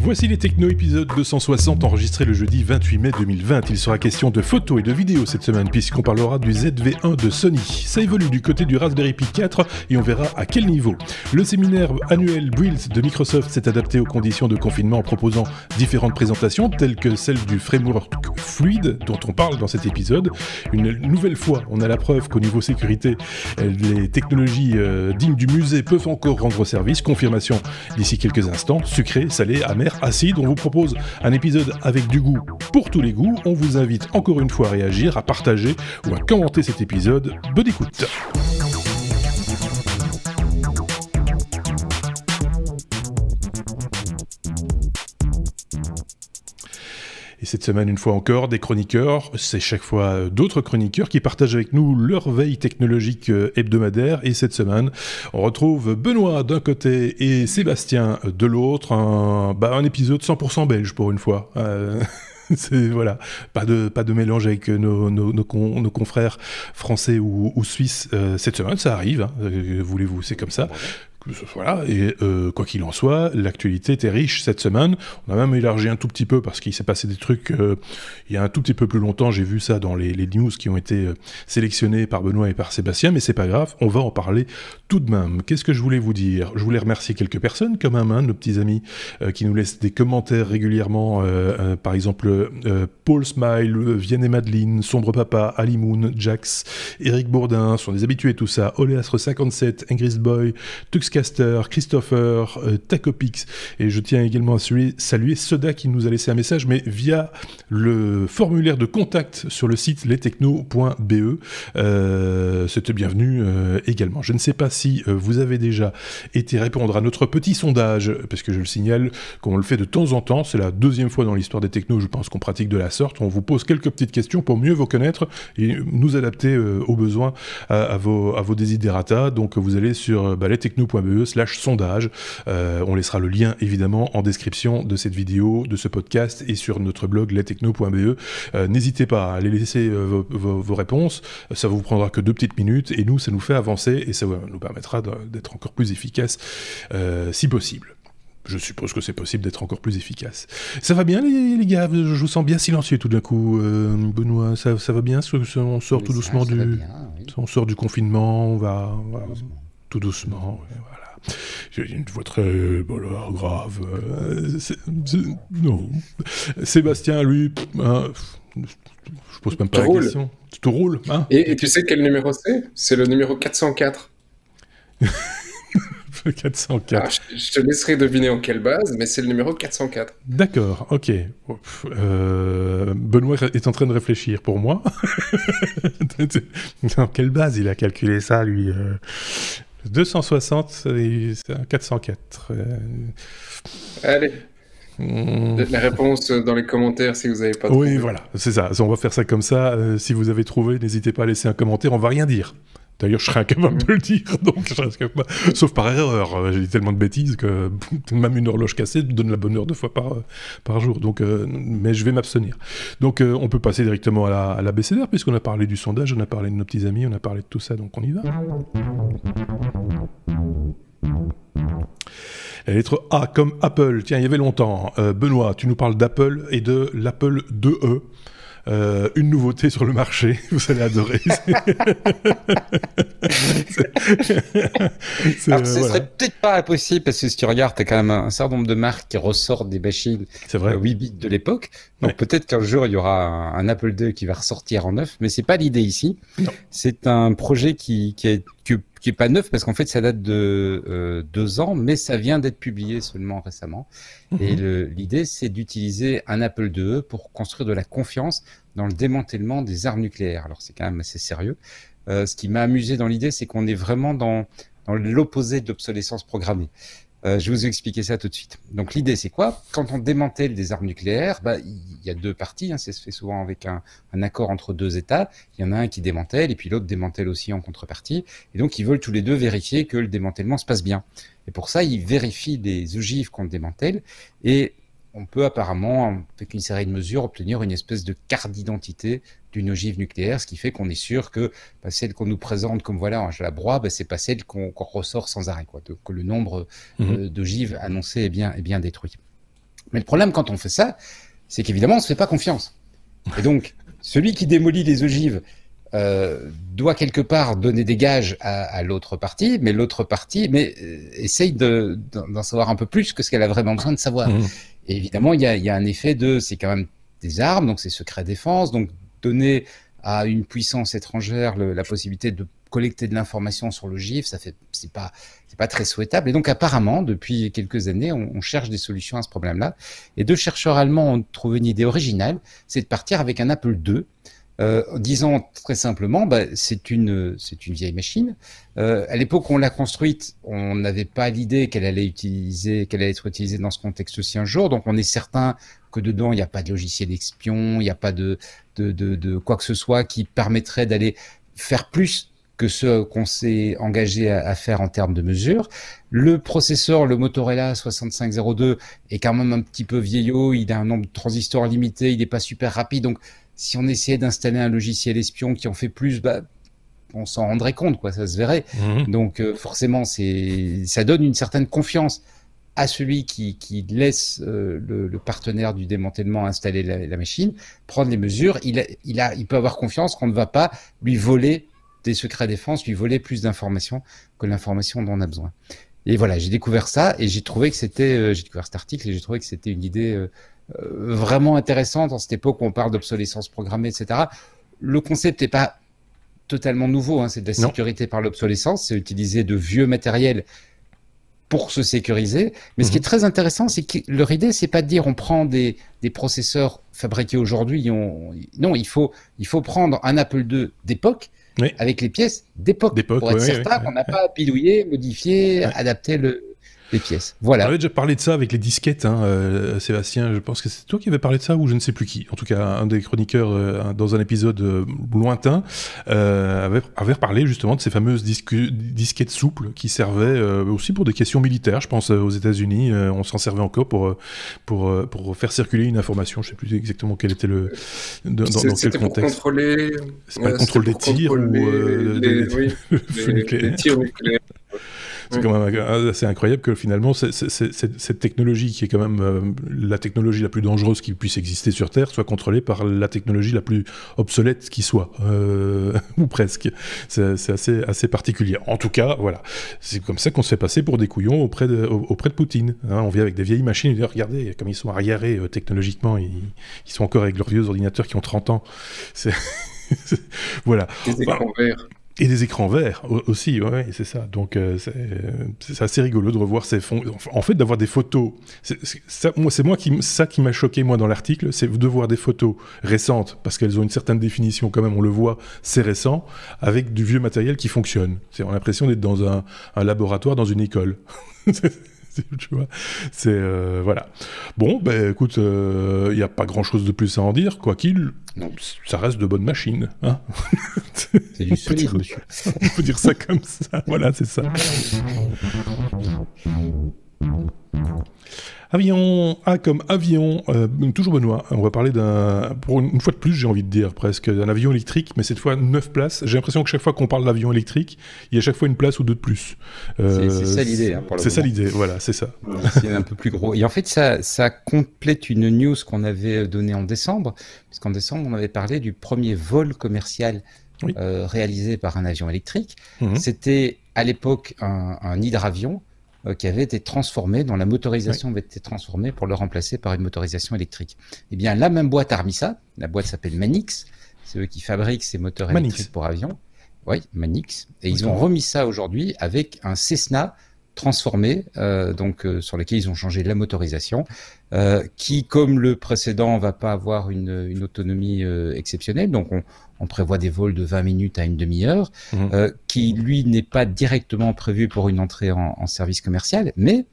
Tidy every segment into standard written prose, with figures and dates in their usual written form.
Voici les techno épisode 260 enregistré le jeudi 28 mai 2020. Il sera question de photos et de vidéos cette semaine puisqu'on parlera du ZV1 de Sony. Ça évolue du côté du Raspberry Pi 4 et on verra à quel niveau. Le séminaire annuel Build de Microsoft s'est adapté aux conditions de confinement en proposant différentes présentations telles que celle du framework Fluid dont on parle dans cet épisode. Une nouvelle fois, on a la preuve qu'au niveau sécurité, les technologies dignes du musée peuvent encore rendre service. Confirmation d'ici quelques instants. Sucré, salé, amer, acide. On vous propose un épisode avec du goût pour tous les goûts. On vous invite encore une fois à réagir, à partager ou à commenter cet épisode. Bonne écoute. Et cette semaine, une fois encore, des chroniqueurs, c'est chaque fois d'autres chroniqueurs qui partagent avec nous leur veille technologique hebdomadaire. Et cette semaine, on retrouve Benoît d'un côté et Sébastien de l'autre. Un épisode 100% belge pour une fois. Voilà, pas de mélange avec nos confrères français ou suisses. Cette semaine, ça arrive, hein, voulez-vous, c'est comme ça. Voilà, et quoi qu'il en soit, l'actualité était riche cette semaine. On a même élargi un tout petit peu parce qu'il s'est passé des trucs il y a un tout petit peu plus longtemps. J'ai vu ça dans les news qui ont été sélectionnées par Benoît et par Sébastien, mais c'est pas grave, on va en parler tout de même. Qu'est-ce que je voulais vous dire ? Je voulais remercier quelques personnes quand même, hein, nos petits amis qui nous laissent des commentaires régulièrement. Par exemple, Paul Smile, Vienne et Madeline, Sombre Papa, Ali Moon, Jax, Eric Bourdin, sont des habitués tout ça. Oleastre57, Ingrid Boy, Tuxcaster, Christopher, Tacopix, et je tiens également à saluer Soda qui nous a laissé un message, mais via le formulaire de contact sur le site lestechno.be. C'était bienvenu également. Je ne sais pas si vous avez déjà été répondre à notre petit sondage, parce que je le signale, qu'on le fait de temps en temps, c'est la deuxième fois dans l'histoire des technos, je pense qu'on pratique de la sorte. On vous pose quelques petites questions pour mieux vous connaître et nous adapter aux besoins à vos desiderata. Donc vous allez sur lestechno.be/sondage. On laissera le lien évidemment en description de cette vidéo, de ce podcast et sur notre blog lestechno.be. N'hésitez pas à aller laisser vos réponses. Ça vous prendra que 2 petites minutes et nous, ça nous fait avancer et ça nous permettra d'être encore plus efficace si possible. Je suppose que c'est possible d'être encore plus efficace. Ça va bien les gars ? Je vous sens bien silencieux tout d'un coup. Benoît, ça va bien ? On sort tout doucement on sort du confinement, on va tout doucement, voilà. J'ai une voix très grave. Non. Sébastien, lui, je pose même pas la question. Tout roule, hein ? Et tu sais quel numéro c'est ? C'est le numéro 404. 404. Alors, je te laisserai deviner en quelle base, mais c'est le numéro 404. D'accord, ok. Benoît est en train de réfléchir pour moi. Dans quelle base il a calculé ça, lui 260 c'est un 404. Allez. La réponse dans les commentaires si vous n'avez pas trouvé. Oui, voilà, c'est ça. On va faire ça comme ça. Si vous avez trouvé, n'hésitez pas à laisser un commentaire. On va rien dire. D'ailleurs, je serais incapable de le dire, donc sauf par erreur. J'ai dit tellement de bêtises que même une horloge cassée donne la bonne heure 2 fois par jour. Donc, mais je vais m'abstenir. Donc, on peut passer directement à l'abécédaire, puisqu'on a parlé du sondage, on a parlé de nos petits amis, on a parlé de tout ça, donc on y va. La lettre A comme Apple. Tiens, il y avait longtemps. Benoît, tu nous parles d'Apple et de l'Apple 2E. Une nouveauté sur le marché, vous allez adorer. Alors, ce serait peut-être pas impossible parce que si tu regardes, t'as quand même un certain nombre de marques qui ressortent des machines 8 bits de l'époque. Donc peut-être qu'un jour il y aura un Apple II qui va ressortir en neuf, mais c'est pas l'idée ici. Non. C'est un projet qui est pas neuf parce qu'en fait ça date de 2 ans, mais ça vient d'être publié seulement récemment. Et l'idée c'est d'utiliser un Apple IIe pour construire de la confiance dans le démantèlement des armes nucléaires. Alors c'est quand même assez sérieux. Ce qui m'a amusé dans l'idée, c'est qu'on est vraiment dans l'opposé de l'obsolescence programmée. Je vais vous expliquer ça tout de suite. Donc l'idée c'est quoi ? Quand on démantèle des armes nucléaires, il y a 2 parties, hein, ça se fait souvent avec un accord entre 2 États. Il y en a un qui démantèle et puis l'autre démantèle aussi en contrepartie. Et donc ils veulent tous les 2 vérifier que le démantèlement se passe bien. Et pour ça, ils vérifient les ogives qu'on démantèle et on peut apparemment, avec une série de mesures, obtenir une espèce de carte d'identité d'une ogive nucléaire, ce qui fait qu'on est sûr que celle qu'on nous présente comme voilà, la broie, c'est pas celle qu'on ressort sans arrêt, quoi, que le nombre d'ogives annoncées est bien détruit. Mais le problème quand on fait ça, c'est qu'évidemment, on ne se fait pas confiance. Et donc, celui qui démolit les ogives doit quelque part donner des gages à l'autre partie, mais l'autre partie essaye d'en savoir un peu plus que ce qu'elle a vraiment besoin de savoir. Et évidemment, il y a un effet c'est quand même des armes, donc c'est secret défense, donc donner à une puissance étrangère la possibilité de collecter de l'information sur l'ogive, c'est pas très souhaitable. Et donc apparemment, depuis quelques années, on cherche des solutions à ce problème-là. Et deux chercheurs allemands ont trouvé une idée originale, c'est de partir avec un Apple II, en disant très simplement, c'est une vieille machine. À l'époque où on l'a construite, on n'avait pas l'idée qu'elle allait être utilisée dans ce contexte-ci un jour. Donc on est certain que dedans il n'y a pas de logiciel espion, il n'y a pas de quoi que ce soit qui permettrait d'aller faire plus que ce qu'on s'est engagé à faire en termes de mesures. Le processeur, le Motorola 6502, est quand même un petit peu vieillot, il a un nombre de transistors limité, il n'est pas super rapide, donc si on essayait d'installer un logiciel espion qui en fait plus, on s'en rendrait compte, quoi, ça se verrait. Donc forcément, ça donne une certaine confiance à celui qui laisse le partenaire du démantèlement installer la machine, prendre les mesures. Il peut avoir confiance qu'on ne va pas lui voler des secrets défense, lui voler plus d'informations que l'information dont on a besoin. Et voilà, j'ai découvert ça et j'ai découvert cet article et j'ai trouvé que c'était une idée vraiment intéressante en cette époque où on parle d'obsolescence programmée, etc. Le concept n'est pas totalement nouveau, hein, c'est de la sécurité par l'obsolescence, c'est utiliser de vieux matériels pour se sécuriser. Mais ce qui est très intéressant, c'est que leur idée, c'est pas de dire on prend des processeurs fabriqués aujourd'hui. Non, il faut prendre un Apple II d'époque avec les pièces d'époque pour être certain qu'on n'a pas bidouillé, modifié, adapté les pièces. Voilà. On avait déjà parlé de ça avec les disquettes, Sébastien. Je pense que c'est toi qui avais parlé de ça ou je ne sais plus qui. En tout cas, un des chroniqueurs dans un épisode lointain avait parlé justement de ces fameuses disquettes souples qui servaient aussi pour des questions militaires. Je pense aux États-Unis, on s'en servait encore pour faire circuler une information. Je ne sais plus exactement quel était dans quel contexte. C'est pas le contrôle des tirs ou les tirs nucléaires. C'est quand même assez incroyable que finalement cette technologie qui est quand même la technologie la plus dangereuse qui puisse exister sur Terre soit contrôlée par la technologie la plus obsolète qui soit, ou presque. C'est assez particulier. En tout cas, voilà, c'est comme ça qu'on se fait passer pour des couillons auprès de Poutine. Hein, on vient avec des vieilles machines et dit, regardez comme ils sont arriérés technologiquement, ils sont encore avec leurs vieux ordinateurs qui ont 30 ans. Voilà. Des écrans verts. Et des écrans verts aussi, ouais, c'est ça. Donc c'est assez rigolo de revoir ces fonds. En fait, d'avoir des photos. Ça qui m'a choqué moi dans l'article, c'est de voir des photos récentes parce qu'elles ont une certaine définition quand même. On le voit, c'est récent, avec du vieux matériel qui fonctionne. On a l'impression d'être dans un laboratoire dans une école. Tu vois, voilà. Bon, écoute, il n'y a pas grand-chose de plus à en dire, quoi qu'il, ça reste de bonnes machines. Hein. C'est du solide, monsieur. On peut dire ça comme ça, voilà, c'est ça. Avion, A comme avion, toujours Benoît, on va parler pour une fois de plus j'ai envie de dire presque, d'un avion électrique, mais cette fois 9 places. J'ai l'impression que chaque fois qu'on parle d'avion électrique, il y a chaque fois une place ou deux de plus. C'est ça l'idée. Hein, c'est ça l'idée, voilà, c'est ça. C'est un peu plus gros. Et en fait, ça complète une news qu'on avait donnée en décembre, puisqu'en décembre, on avait parlé du premier vol commercial réalisé par un avion électrique. C'était à l'époque un hydravion qui avait été transformé, dont la motorisation avait été transformée pour le remplacer par une motorisation électrique. Eh bien, la même boîte a remis ça. La boîte s'appelle Manix. C'est eux qui fabriquent ces moteurs électriques pour avions. Oui, Manix. Et ils ont remis ça aujourd'hui avec un Cessna transformé, sur lequel ils ont changé la motorisation, qui, comme le précédent, va pas avoir une autonomie exceptionnelle. Donc, on prévoit des vols de 20 minutes à une demi-heure, qui, lui, n'est pas directement prévu pour une entrée en service commercial, mais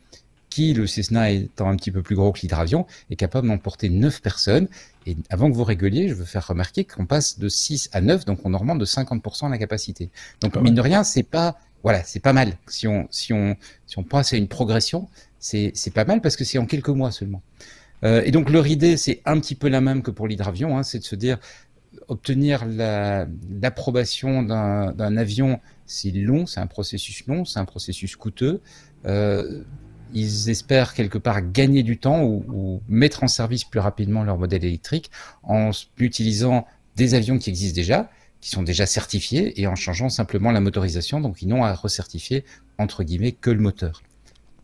qui, le Cessna étant un petit peu plus gros que l'hydravion, est capable d'emporter 9 personnes. Et avant que vous rigoliez, je veux faire remarquer qu'on passe de 6 à 9, donc on augmente de 50% la capacité. Donc, mine de rien, c'est pas mal. Si on passe à une progression, c'est pas mal parce que c'est en quelques mois seulement. Et donc, leur idée, c'est un petit peu la même que pour l'hydravion, hein, c'est de se dire, obtenir l'approbation d'un avion, c'est long, c'est un processus long, c'est un processus coûteux. ils espèrent quelque part gagner du temps ou mettre en service plus rapidement leur modèle électrique en utilisant des avions qui existent déjà, qui sont déjà certifiés, et en changeant simplement la motorisation, donc ils n'ont à recertifier, entre guillemets, que le moteur.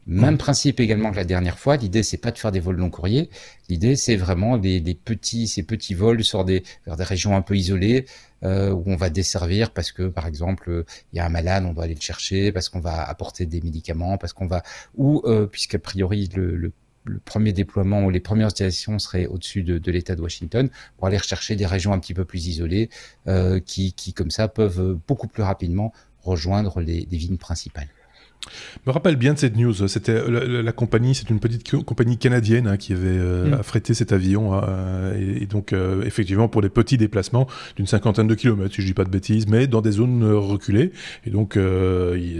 Même principe également que la dernière fois, l'idée c'est pas de faire des vols long courriers, l'idée c'est vraiment ces petits vols vers des régions un peu isolées, où on va desservir parce que par exemple il y a un malade, on doit aller le chercher, parce qu'on va apporter des médicaments, puisqu'a priori le premier déploiement ou les premières utilisations seraient au-dessus de l'État de Washington, pour aller rechercher des régions un petit peu plus isolées, qui comme ça peuvent beaucoup plus rapidement rejoindre les villes principales. Je me rappelle bien de cette news. C'était la compagnie, c'est une petite compagnie canadienne qui avait affrété cet avion. Et donc, effectivement, pour des petits déplacements d'une 50aine de kilomètres, si je dis pas de bêtises, mais dans des zones reculées. Et donc,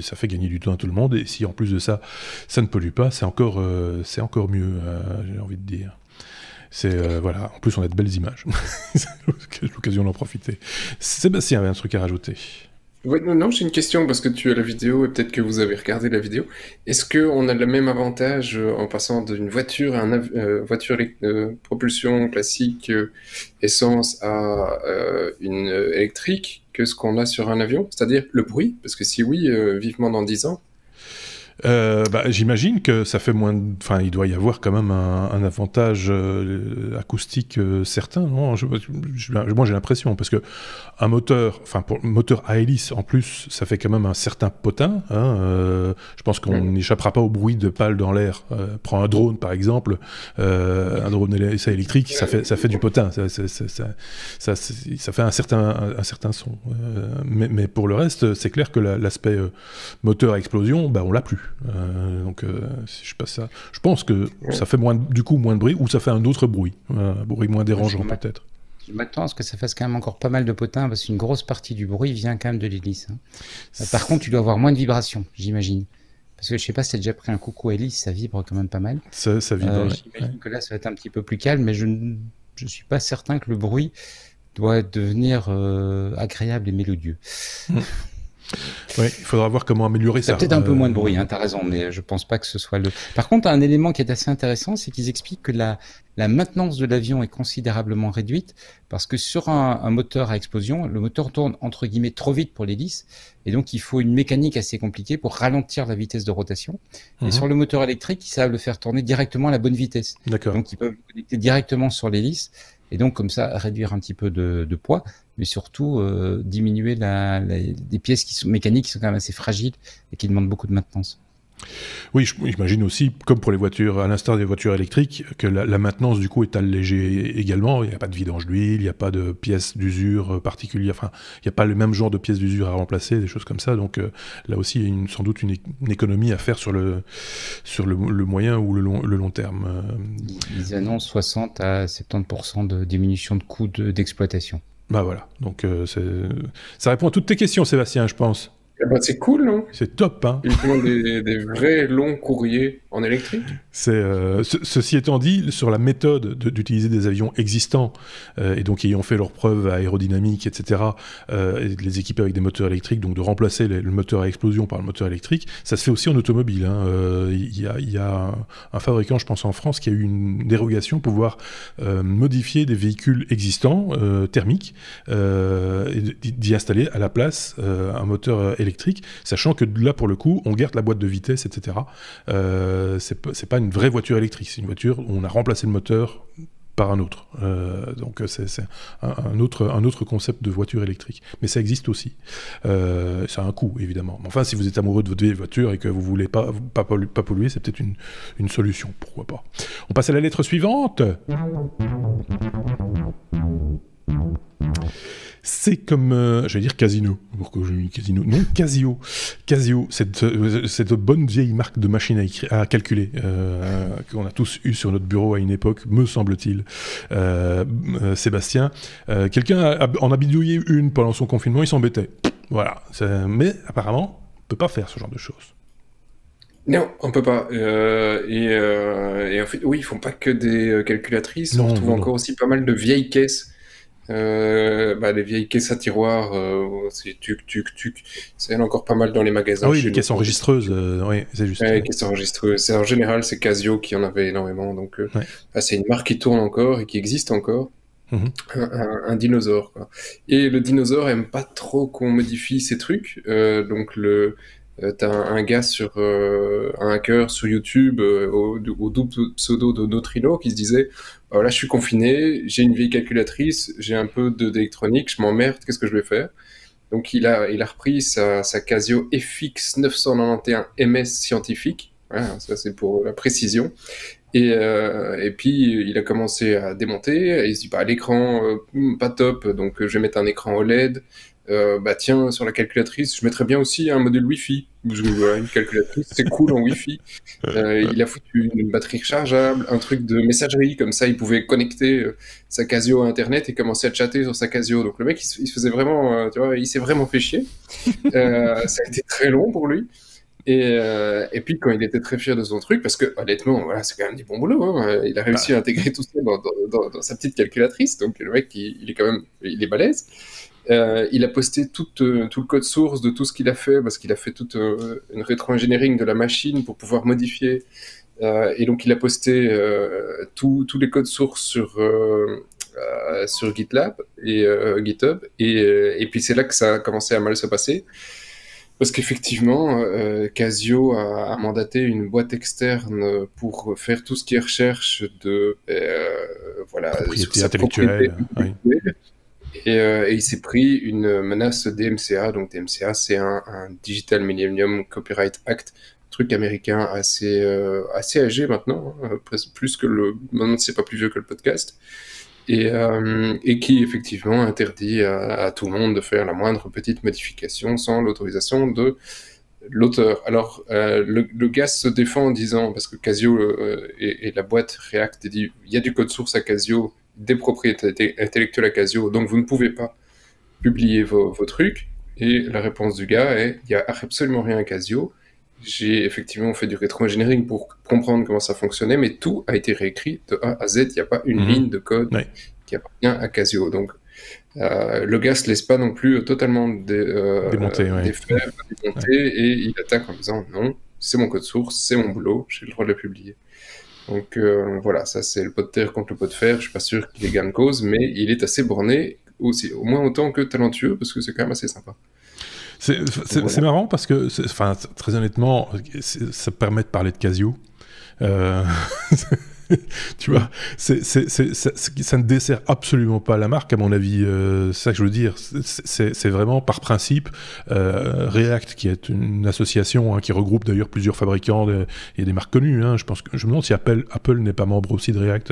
ça fait gagner du temps à tout le monde. Et si en plus de ça, ça ne pollue pas, c'est encore mieux, j'ai envie de dire. Voilà. En plus, on a de belles images. C'est l'occasion d'en profiter. Sébastien avait un truc à rajouter. Ouais, non, j'ai une question parce que tu as la vidéo et peut-être que vous avez regardé la vidéo. Est-ce qu'on a le même avantage en passant d'une voiture à voiture propulsion classique essence à une électrique que ce qu'on a sur un avion? C'est-à-dire le bruit? Parce que si oui, vivement dans 10 ans. J'imagine que ça fait moins. Enfin, il doit y avoir quand même un avantage acoustique certain, non? Moi, j'ai l'impression, parce que un moteur, pour moteur à hélice, en plus, ça fait quand même un certain potin. Je pense qu'on n'échappera pas au bruit de pales dans l'air. Prends un drone, par exemple, un drone électrique, ça fait du potin. Ça fait un certain son. Mais pour le reste, c'est clair que l'aspect moteur à explosion, on l'a plus. Donc si je passe ça, je pense que ça fait moins de bruit, ou ça fait un autre bruit, un bruit moins dérangeant peut-être. Je m'attends à ce que ça fasse quand même encore pas mal de potin, parce qu'une grosse partie du bruit vient quand même de l'hélice. Par contre, tu dois avoir moins de vibrations, j'imagine. Parce que je sais pas si t'as déjà pris un coucou à hélice, ça vibre quand même pas mal. Ça vibre. J'imagine que là, ça va être un petit peu plus calme, mais je suis pas certain que le bruit doit devenir agréable et mélodieux. Oui, il faudra voir comment améliorer ça. Peut-être un peu moins de bruit, t'as raison, mais je pense pas que ce soit le... Par contre, un élément qui est assez intéressant, c'est qu'ils expliquent que la maintenance de l'avion est considérablement réduite, parce que sur un moteur à explosion, le moteur tourne entre guillemets trop vite pour l'hélice, et donc il faut une mécanique assez compliquée pour ralentir la vitesse de rotation. Et sur le moteur électrique, ils savent le faire tourner directement à la bonne vitesse. D'accord. Donc ils peuvent le connecter directement sur l'hélice, et donc comme ça réduire un petit peu de poids, mais surtout diminuer des pièces mécaniques qui sont quand même assez fragiles et qui demandent beaucoup de maintenance. Oui, j'imagine aussi, comme pour les voitures, à l'instar des voitures électriques, que la maintenance du coup est allégée également. Il n'y a pas de vidange d'huile, il n'y a pas de pièces d'usure particulières, il n'y a pas le même genre de pièces d'usure à remplacer, des choses comme ça. Donc là aussi, il y a sans doute une économie à faire sur le moyen ou le long terme. Ils annoncent 60 à 70% de diminution de coûts d'exploitation. Voilà, donc ça répond à toutes tes questions, Sébastien, je pense. C'est cool, non? C'est top, hein. Ils font des vrais longs courriers en électrique. Ceci étant dit, sur la méthode d'utiliser des avions existants, et donc ayant fait leurs preuves aérodynamiques, etc., et de les équiper avec des moteurs électriques, donc de remplacer le moteur à explosion par le moteur électrique, ça se fait aussi en automobile. Il y a un fabricant, je pense en France, qui a eu une dérogation pour pouvoir modifier des véhicules existants, thermiques, et d'y installer à la place un moteur électrique, sachant que là, pour le coup, on garde la boîte de vitesse, etc. C'est pas une vraie voiture électrique, c'est une voiture où on a remplacé le moteur par un autre. Donc c'est un autre concept de voiture électrique. Mais ça existe aussi. Ça a un coût, évidemment. Mais enfin, si vous êtes amoureux de votre vieille voiture et que vous voulez pas polluer, c'est peut-être une solution. Pourquoi pas. On passe à la lettre suivante. C'est comme, j'allais dire Casino. Pourquoi j'ai mis Casino? Non, Casio. Casio, cette bonne vieille marque de machine à calculer qu'on a tous eu sur notre bureau à une époque, me semble-t-il. Sébastien, quelqu'un en a bidouillé une pendant son confinement, il s'embêtait. Voilà. Mais apparemment, on peut pas faire ce genre de choses. Non, on peut pas. Et en fait, oui, ils font pas que des calculatrices. On retrouve encore aussi pas mal de vieilles caisses. les vieilles caisses à tiroirs, c'est tuc. C'est encore pas mal dans les magasins. Ah oui, les caisses enregistreuses, oui, c'est juste. Les caisses enregistreuses. En général, c'est Casio qui en avait énormément. Donc, c'est une marque qui tourne encore et qui existe encore. Un dinosaure, quoi. Et le dinosaure aime pas trop qu'on modifie ces trucs. Donc, t'as un gars un hacker sur YouTube au double pseudo de Neutrino qui se disait là je suis confiné, j'ai une vieille calculatrice, j'ai un peu d'électronique, je m'emmerde, qu'est-ce que je vais faire? Donc il a repris sa Casio FX 991 MS scientifique, voilà, ça c'est pour la précision. Et puis il a commencé à démonter, et il se dit l'écran pas top, donc je vais mettre un écran OLED. Tiens, sur la calculatrice, je mettrais bien aussi un module Wi-Fi. Une calculatrice, c'est cool en Wi-Fi. Il a foutu une batterie rechargeable, un truc de messagerie, comme ça il pouvait connecter sa Casio à Internet et commencer à chatter sur sa Casio. Donc le mec, il se faisait vraiment, il s'est vraiment fait chier. Ça a été très long pour lui. Et puis quand il était très fier de son truc, parce que honnêtement, voilà, c'est quand même du bon boulot, hein. Il a réussi à intégrer tout ça dans sa petite calculatrice, donc le mec, il est balèze. Il a posté tout le code source de tout ce qu'il a fait, parce qu'il a fait toute une rétro-engineering de la machine pour pouvoir modifier. Et donc il a posté tous les codes sources sur GitLab et GitHub. Et puis c'est là que ça a commencé à mal se passer. Parce qu'effectivement, Casio a mandaté une boîte externe pour faire tout ce qui est recherche de propriété intellectuelle. Et il s'est pris une menace DMCA. Donc DMCA, c'est un Digital Millennium Copyright Act, truc américain assez âgé maintenant, plus que maintenant c'est pas plus vieux que le podcast. Et qui effectivement interdit à tout le monde de faire la moindre petite modification sans l'autorisation de l'auteur. Alors le gars se défend en disant, parce que Casio et la boîte React dit il y a du code source à Casio, des propriétés intellectuelles à Casio, donc vous ne pouvez pas publier vos trucs. Et la réponse du gars est il n'y a absolument rien à Casio. J'ai effectivement fait du rétro-engineering pour comprendre comment ça fonctionnait, mais tout a été réécrit de A à Z. Il n'y a pas une ligne de code qui appartient à Casio. Donc, le gars ne se laisse pas non plus totalement démonter, et il attaque en disant non, c'est mon code source, c'est mon boulot, j'ai le droit de le publier. Donc voilà, ça c'est le pot de terre contre le pot de fer. Je ne suis pas sûr qu'il ait gain de cause, mais il est assez borné, aussi, au moins autant que talentueux, parce que c'est quand même assez sympa. C'est marrant parce que, très honnêtement, ça permet de parler de Casio. Tu vois, ça ne dessert absolument pas la marque, à mon avis. C'est ça que je veux dire. C'est vraiment par principe. React, qui est une association qui regroupe d'ailleurs plusieurs fabricants et des marques connues. Je me demande si Apple n'est pas membre aussi de React.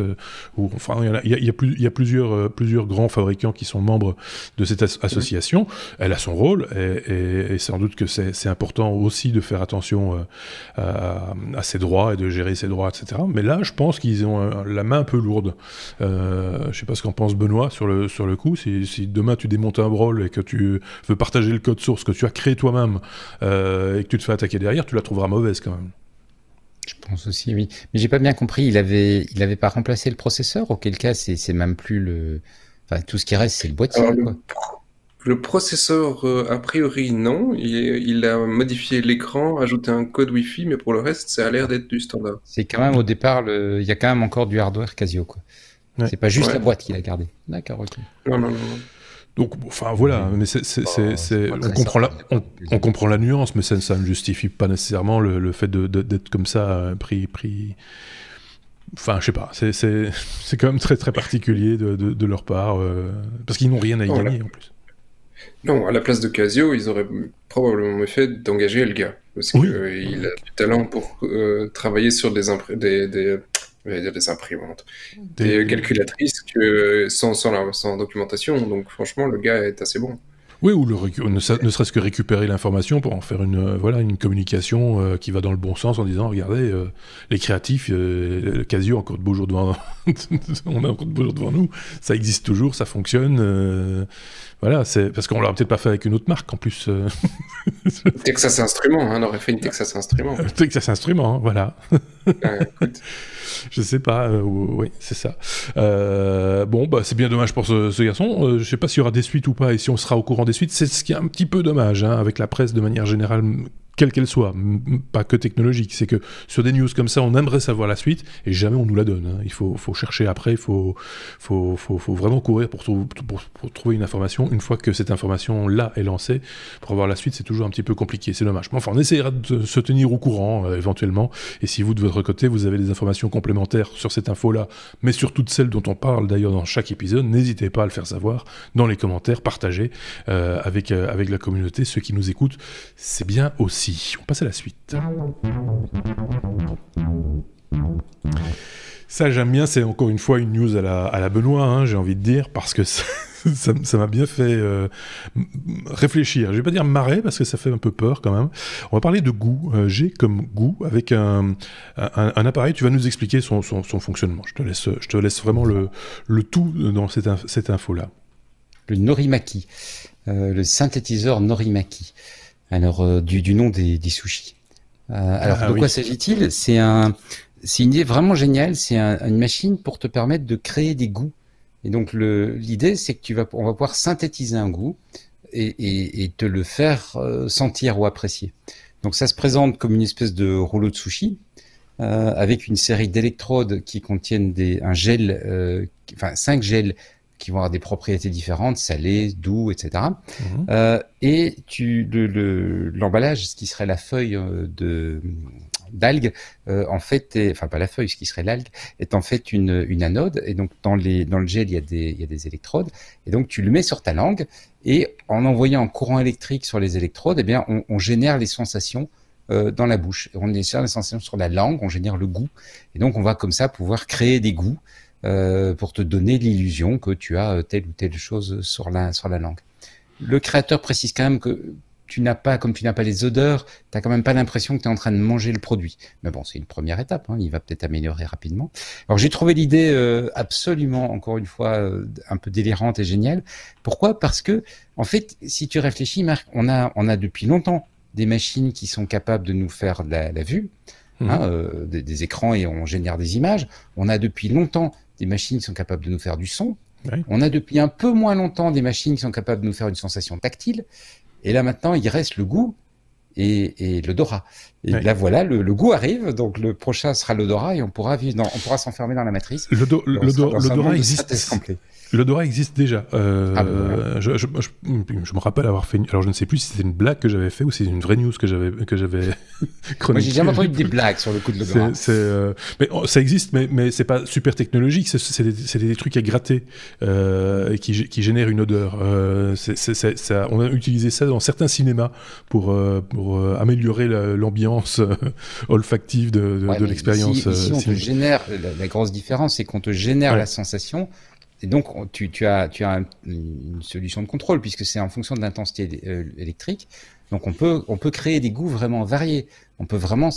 Il y a plusieurs grands fabricants qui sont membres de cette association. Elle a son rôle et sans doute que c'est important aussi de faire attention à ses droits et de gérer ses droits, etc. Mais là, je pense qu'ils ont la main un peu lourde. Je sais pas ce qu'en pense Benoît sur le coup. Si demain tu démontes un brawl et que tu veux partager le code source que tu as créé toi-même et que tu te fais attaquer derrière, tu la trouveras mauvaise quand même. Je pense aussi, oui. Mais j'ai pas bien compris. Il avait pas remplacé le processeur. Auquel cas, c'est même plus tout ce qui reste, c'est le boîtier. Quoi. Le processeur, a priori, non. Il a modifié l'écran, ajouté un code Wi-Fi, mais pour le reste, ça a l'air d'être du standard. C'est quand même au départ, il y a quand même encore du hardware Casio, quoi. Ouais. C'est pas juste la boîte qu'il a gardée. D'accord, ok. Non. Donc, voilà, mais on comprend la nuance, mais ça ne justifie pas nécessairement le fait d'être comme ça pris. Enfin, je sais pas, c'est quand même très très particulier de leur part, parce qu'ils n'ont rien à y gagner en plus. Non, à la place de Casio, ils auraient probablement mieux fait d'engager Elga, parce qu'il a du talent pour travailler sur des imprimantes, des calculatrices sans documentation, donc franchement, le gars est assez bon. Oui, ou ne serait-ce que récupérer l'information pour en faire une communication qui va dans le bon sens en disant, regardez, les créatifs, Casio, encore de beaux jours devant on a encore de beaux jours devant nous, ça existe toujours, ça fonctionne. Voilà, c'est parce qu'on l'aurait peut-être pas fait avec une autre marque en plus. Texas Instruments, on aurait fait une Texas Instruments. Texas Instruments, voilà. Écoute. Je sais pas, oui, c'est ça. Bon, bah, c'est bien dommage pour ce garçon. Je sais pas s'il y aura des suites ou pas, et si on sera au courant des suites. C'est ce qui est un petit peu dommage, hein, avec la presse de manière générale, quelle qu'elle soit, pas que technologique. C'est que sur des news comme ça, on aimerait savoir la suite, et jamais on nous la donne. Hein. Il faut chercher après, il faut vraiment courir pour trouver une information. Une fois que cette information-là est lancée, pour avoir la suite, c'est toujours un petit peu compliqué. C'est dommage. Mais enfin, on essaiera de se tenir au courant, éventuellement. Et si vous, de votre côté, vous avez des informations complémentaires sur cette info-là, mais sur toutes celles dont on parle d'ailleurs dans chaque épisode, n'hésitez pas à le faire savoir dans les commentaires, partagez avec la communauté, ceux qui nous écoutent. C'est bien aussi. On passe à la suite. Ça, j'aime bien, c'est encore une fois une news à la Benoît, hein, j'ai envie de dire, parce que ça m'a bien fait réfléchir. Je vais pas dire marrer, parce que ça fait un peu peur quand même. On va parler de goût. J'ai comme goût avec un appareil. Tu vas nous expliquer son fonctionnement. Je te laisse vraiment le tout dans cette info-là. Le Norimaki, le synthétiseur Norimaki. Alors, du nom des sushis. De quoi s'agit-il ? C'est une idée vraiment géniale. C'est une machine pour te permettre de créer des goûts. Et donc, l'idée, c'est que on va pouvoir synthétiser un goût et te le faire sentir ou apprécier. Donc, ça se présente comme une espèce de rouleau de sushi avec une série d'électrodes qui contiennent un gel, 5 gels qui vont avoir des propriétés différentes, salées, doux, etc. Et l'emballage, ce qui serait la feuille d'algue, en fait, pas la feuille, ce qui serait l'algue, est en fait une anode. Et donc, dans le gel, il y a des électrodes. Et donc, tu le mets sur ta langue. Et en envoyant un courant électrique sur les électrodes, eh bien, on génère les sensations dans la bouche. Et on génère les sensations sur la langue, on génère le goût. Et donc, on va comme ça pouvoir créer des goûts pour te donner l'illusion que tu as telle ou telle chose sur la langue. Le créateur précise quand même que comme tu n'as pas les odeurs, tu n'as quand même pas l'impression que tu es en train de manger le produit. Mais bon, c'est une première étape, hein, il va peut-être améliorer rapidement. Alors j'ai trouvé l'idée absolument, encore une fois, un peu délirante et géniale. Pourquoi ? Parce que, en fait, si tu réfléchis, Marc, on a depuis longtemps des machines qui sont capables de nous faire la vue, des écrans, et on génère des images. On a depuis longtemps des machines qui sont capables de nous faire du son. Oui. On a depuis un peu moins longtemps des machines qui sont capables de nous faire une sensation tactile. Et là maintenant, il reste le goût et l'odorat. Et là voilà, le goût arrive. Donc le prochain sera l'odorat et on pourra s'enfermer dans la matrice. L'odorat existe. L'odorat existe déjà. Je me rappelle avoir fait. Alors je ne sais plus si c'était une blague que j'avais fait ou si c'est une vraie news que j'avais chroniquée. Moi j'ai jamais entendu des blagues sur le coup de l'odorat. Mais ça existe, mais c'est pas super technologique. C'est des trucs à gratter qui génèrent une odeur. On a utilisé ça dans certains cinémas pour améliorer l'ambiance olfactive de l'expérience. Ici on te génère. La grosse différence, c'est qu'on te génère la sensation. Et donc, tu as une solution de contrôle puisque c'est en fonction de l'intensité électrique. Donc, on peut créer des goûts vraiment variés. On peut vraiment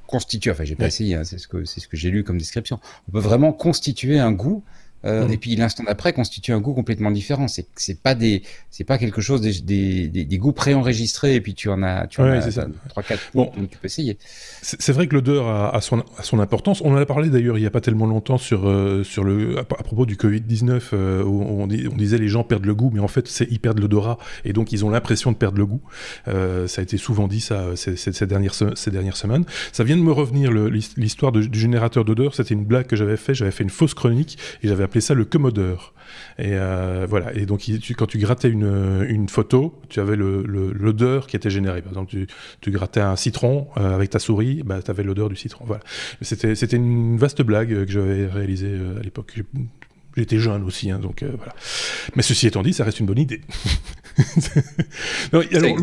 constituer. Enfin, j'ai pas essayé. Hein, c'est ce que j'ai lu comme description. On peut vraiment constituer un goût. Et puis l'instant d'après constitue un goût complètement différent. C'est pas quelque chose des goûts préenregistrés et puis tu en as 3-4 donc tu peux essayer. C'est vrai que l'odeur a son importance. On en a parlé d'ailleurs il y a pas tellement longtemps à propos du Covid-19 où on disait les gens perdent le goût, mais en fait ils perdent l'odorat et donc ils ont l'impression de perdre le goût. Ça a été souvent dit ça ces dernières semaines. Ça vient de me revenir l'histoire du générateur d'odeur. C'était une blague que j'avais fait une fausse chronique et j'avais appelé ça le commodeur. Et voilà. Et donc quand tu grattais une photo, tu avais l'odeur qui était générée. Par exemple, tu grattais un citron avec ta souris, tu avais l'odeur du citron. Voilà. C'était une vaste blague que j'avais réalisée à l'époque. J'étais jeune aussi, hein, donc voilà. Mais ceci étant dit, ça reste une bonne idée. Non, alors,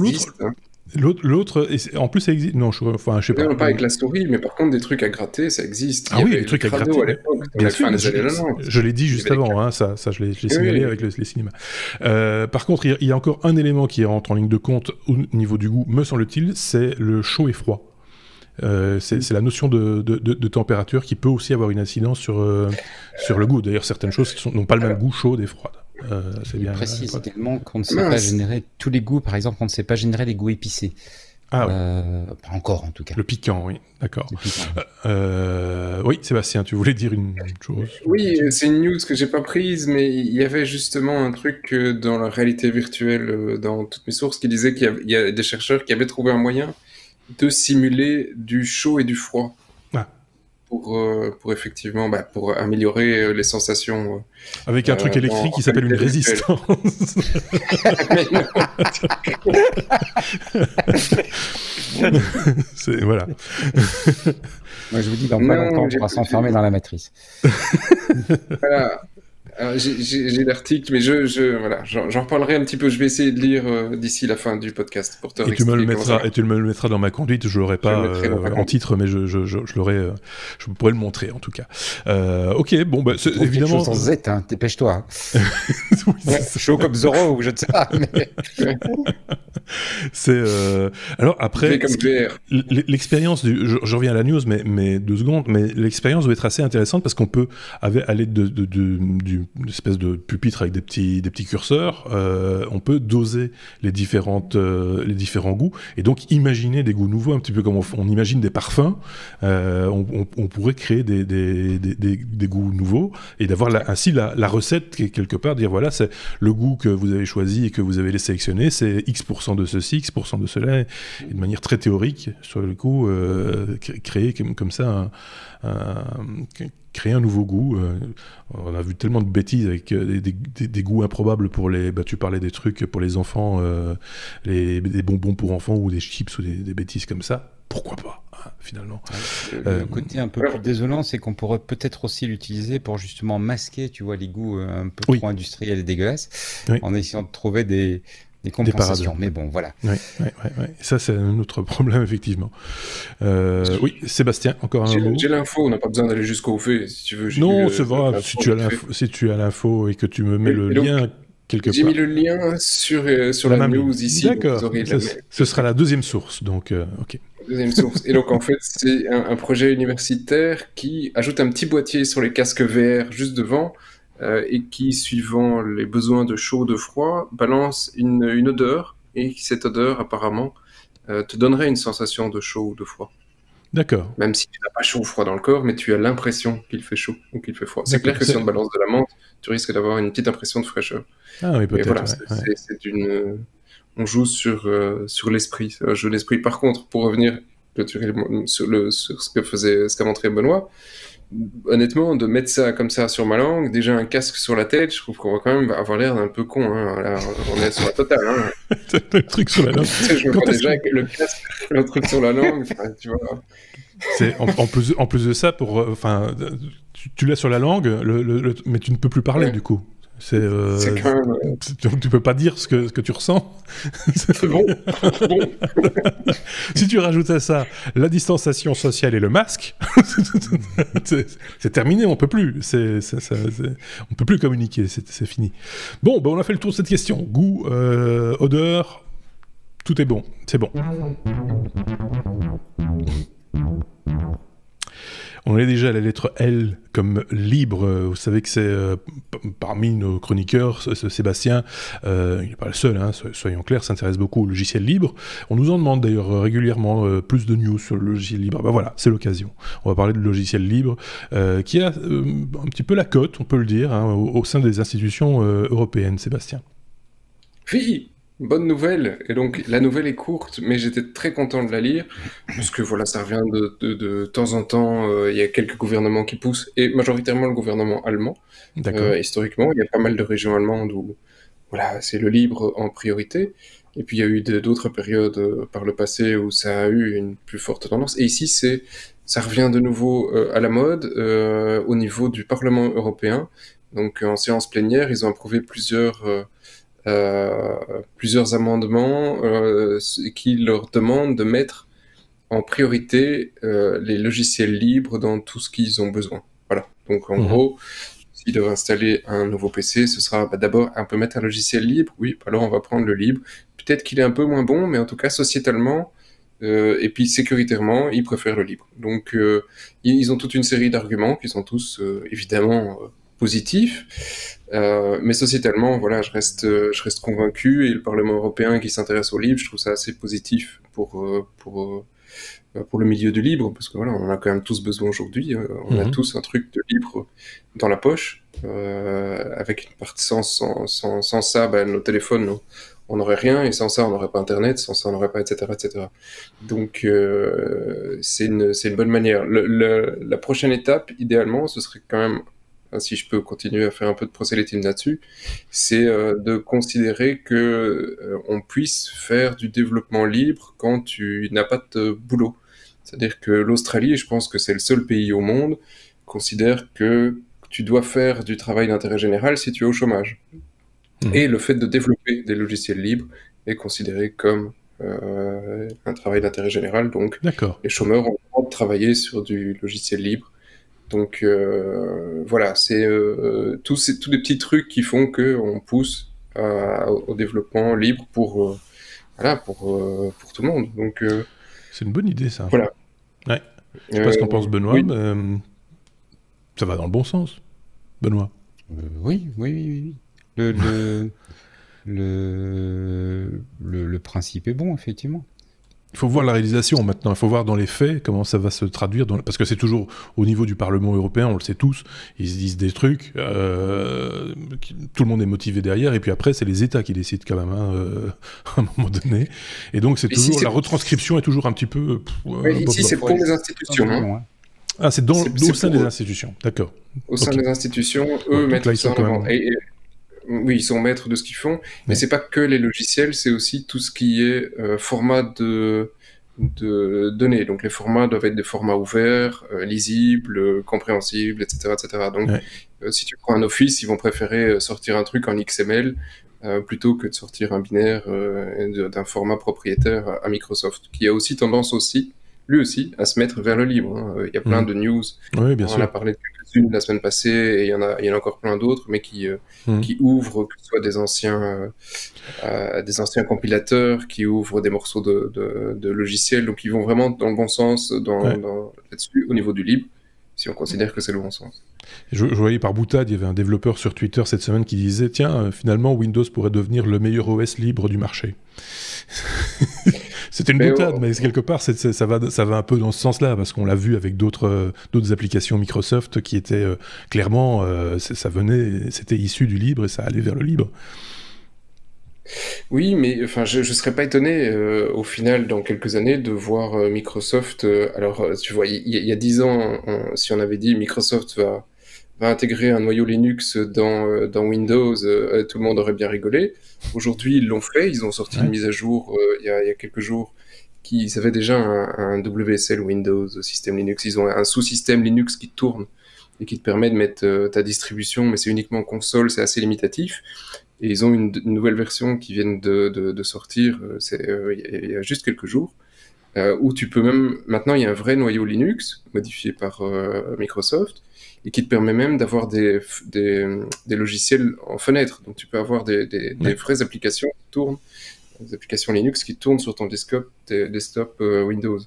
l'autre, en plus ça existe. Non, je sais pas. Non, pas avec la souris, mais par contre des trucs à gratter, ça existe. Ah oui, les trucs à gratter. À l'époque, bien sûr, je l'ai dit juste avant, hein, ça je l'ai signalé avec les cinémas. Par contre, il y a encore un élément qui rentre en ligne de compte au niveau du goût, me semble-t-il, c'est le chaud et froid. C'est la notion de température qui peut aussi avoir une incidence sur le goût. D'ailleurs, certaines choses n'ont pas le même goût, chaude et froide. C'est bien précis également qu'on ne sait pas générer tous les goûts. Par exemple, on ne sait pas générer les goûts épicés. Ah oui. Pas encore, en tout cas. Le piquant, oui, d'accord. Oui, Sébastien, tu voulais dire une chose? Oui, c'est une news que j'ai pas prise, mais il y avait justement un truc dans la réalité virtuelle, dans toutes mes sources, qui disait qu'il y a des chercheurs qui avaient trouvé un moyen de simuler du chaud et du froid. Pour effectivement, pour améliorer les sensations. Avec un truc électrique qui s'appelle une résistance. Voilà. Moi, je vous dis, dans pas longtemps, on pourra s'enfermer dans la matrice. Voilà. J'ai l'article, mais voilà, j'en reparlerai un petit peu. Je vais essayer de lire d'ici la fin du podcast pour te tu me le mettras dans ma conduite. Je l'aurai pas en titre, mais je pourrais le montrer en tout cas. Ok, bon, c'est évidemment. Sans Z, hein, dépêche-toi. Chaud comme Zorro ou je ne sais pas. Mais... c'est alors après l'expérience je reviens à la news, mais 2 secondes. Mais l'expérience doit être assez intéressante parce qu'on peut à l'aide d'une espèce de pupitre avec des petits curseurs, on peut doser les différents goûts et donc imaginer des goûts nouveaux, un petit peu comme on imagine des parfums. On pourrait créer des goûts nouveaux et d'avoir ainsi la recette quelque part, dire voilà, c'est le goût que vous avez choisi et que vous avez sélectionné, c'est X% de ceci, X% de cela, et de manière très théorique sur le coup créer comme ça créer un nouveau goût. On a vu tellement de bêtises avec des goûts improbables pour les... tu parlais des trucs pour les enfants, des bonbons pour enfants ou des chips ou des bêtises comme ça. Pourquoi pas, hein, finalement. Le côté un peu plus désolant, c'est qu'on pourrait peut-être aussi l'utiliser pour justement masquer, tu vois, les goûts un peu trop industriels et dégueulasses, en essayant de trouver des compensations, mais bon, voilà. Oui. Ça, c'est un autre problème, effectivement. Oui, Sébastien, encore un mot. J'ai l'info, on n'a pas besoin d'aller jusqu'au fait, si tu veux. Non, c'est vrai, si tu as l'info et que tu me mets le lien quelque part. J'ai mis le lien sur la news ici. D'accord, ce sera la deuxième source, donc ok. Deuxième source. Et donc, en fait, c'est un projet universitaire qui ajoute un petit boîtier sur les casques VR juste devant, et qui, suivant les besoins de chaud, de froid, balance une odeur, et cette odeur, apparemment, te donnerait une sensation de chaud ou de froid. D'accord. Même si tu n'as pas chaud ou froid dans le corps, mais tu as l'impression qu'il fait chaud ou qu'il fait froid. C'est clair que si on te balance de la menthe, tu risques d'avoir une petite impression de fraîcheur. Ah oui, peut-être. Voilà, c'est une... On joue sur l'esprit, c'est un jeu d'esprit. Par contre, pour revenir sur ce qu'a montré Benoît, honnêtement, de mettre ça comme ça sur ma langue, déjà un casque sur la tête, je trouve qu'on va quand même avoir l'air d'un peu con. Hein. Là, on est sur la totale. Hein. Le truc sur la langue. Je me vois déjà avec le casque, le truc sur la langue, tu vois. C'est en plus de ça, tu l'as sur la langue, mais tu ne peux plus parler du coup. C'est quand même... Tu peux pas dire ce que tu ressens. C'est bon. Si tu rajoutes à ça la distanciation sociale et le masque, c'est terminé, on peut plus. On peut plus communiquer, c'est fini. Bon, on a fait le tour de cette question. Goût, odeur, tout est bon, c'est bon. On est déjà à la lettre L comme libre. Vous savez que c'est parmi nos chroniqueurs, Sébastien, il n'est pas le seul, hein, soyons clairs, s'intéresse beaucoup au logiciel libre. On nous en demande d'ailleurs régulièrement plus de news sur le logiciel libre. Voilà, c'est l'occasion. On va parler de logiciel libre qui a un petit peu la cote, on peut le dire, hein, au sein des institutions européennes. Sébastien. Oui. Bonne nouvelle, et donc la nouvelle est courte, mais j'étais très content de la lire, parce que voilà, ça revient de temps en temps, il y a quelques gouvernements qui poussent, et majoritairement le gouvernement allemand. Historiquement, il y a pas mal de régions allemandes où voilà, c'est le libre en priorité, et puis il y a eu d'autres périodes par le passé où ça a eu une plus forte tendance, et ici ça revient de nouveau à la mode au niveau du Parlement européen. Donc en séance plénière, ils ont approuvé plusieurs amendements qui leur demandent de mettre en priorité les logiciels libres dans tout ce qu'ils ont besoin. Voilà. Donc en gros, s'ils doivent installer un nouveau PC, ce sera d'abord un peu mettre un logiciel libre. Oui, alors on va prendre le libre. Peut-être qu'il est un peu moins bon, mais en tout cas sociétalement et puis sécuritairement, ils préfèrent le libre. Donc ils ont toute une série d'arguments qui sont tous évidemment positif. Mais sociétalement, voilà, je reste convaincu, et le Parlement européen qui s'intéresse au livre, je trouve ça assez positif pour le milieu du libre, parce que voilà, on en a quand même tous besoin aujourd'hui. On a tous un truc de libre dans la poche, avec une partie sans ça, nos téléphones, on n'aurait rien, et sans ça, on n'aurait pas Internet, sans ça, on n'aurait pas, etc., etc. Donc, c'est une bonne manière. La prochaine étape, idéalement, ce serait quand même, si je peux continuer à faire un peu de prosélytisme là-dessus, c'est de considérer que on puisse faire du développement libre quand tu n'as pas de boulot. C'est-à-dire que l'Australie, je pense que c'est le seul pays au monde, considère que tu dois faire du travail d'intérêt général si tu es au chômage. Et le fait de développer des logiciels libres est considéré comme un travail d'intérêt général. Donc, les chômeurs ont le droit de travailler sur du logiciel libre. Donc, voilà, c'est tous des petits trucs qui font qu'on pousse au développement libre pour tout le monde. Donc, c'est une bonne idée, ça. Voilà. Ouais. Je sais pas ce qu'en pense Benoît, oui. mais ça va dans le bon sens, Benoît. Oui. Le principe est bon, effectivement. Il faut voir la réalisation maintenant, il faut voir dans les faits comment ça va se traduire, parce que c'est toujours au niveau du Parlement européen, on le sait tous, ils se disent des trucs, tout le monde est motivé derrière, et puis après c'est les États qui décident quand même, à un moment donné, et donc c'est toujours, la retranscription est toujours un petit peu... ici c'est pour les institutions. Ah, c'est au sein des institutions, d'accord. Au sein des institutions, eux mettent ça en avant. Oui, ils sont maîtres de ce qu'ils font, mais c'est pas que les logiciels, c'est aussi tout ce qui est format de données. Donc les formats doivent être des formats ouverts, lisibles, compréhensibles, etc., etc. Donc si tu prends un Office, ils vont préférer sortir un truc en XML plutôt que de sortir un binaire d'un format propriétaire à Microsoft, qui a aussi tendance lui aussi, à se mettre vers le libre. Il y a plein de news. Oui, bien sûr. On a parlé de quelques-unes la semaine passée, et il y en a encore plein d'autres, mais qui ouvrent, que ce soit des anciens compilateurs, qui ouvrent des morceaux de logiciels, donc ils vont vraiment dans le bon sens là-dessus, au niveau du libre, si on considère que c'est le bon sens. Je voyais par boutade, il y avait un développeur sur Twitter cette semaine qui disait « Tiens, finalement, Windows pourrait devenir le meilleur OS libre du marché. » C'était une boutade, mais quelque part, ça va un peu dans ce sens-là, parce qu'on l'a vu avec d'autres applications Microsoft qui étaient clairement, c'était issu du libre et ça allait vers le libre. Oui, mais enfin, je serais pas étonné au final, dans quelques années, de voir Microsoft. Alors, tu vois, il y a 10 ans, si on avait dit Microsoft va intégrer un noyau Linux dans Windows, tout le monde aurait bien rigolé. Aujourd'hui, ils l'ont fait, ils ont sorti une mise à jour il y a quelques jours, ils avaient déjà un WSL Windows, système Linux, ils ont un sous-système Linux qui tourne et qui te permet de mettre ta distribution, mais c'est uniquement console, c'est assez limitatif. Et ils ont une nouvelle version qui vient de sortir, il y a juste quelques jours, où tu peux même... Maintenant, il y a un vrai noyau Linux, modifié par Microsoft, et qui te permet même d'avoir des logiciels en fenêtre. Donc tu peux avoir des vraies applications qui tournent, des applications Linux qui tournent sur ton desktop Windows.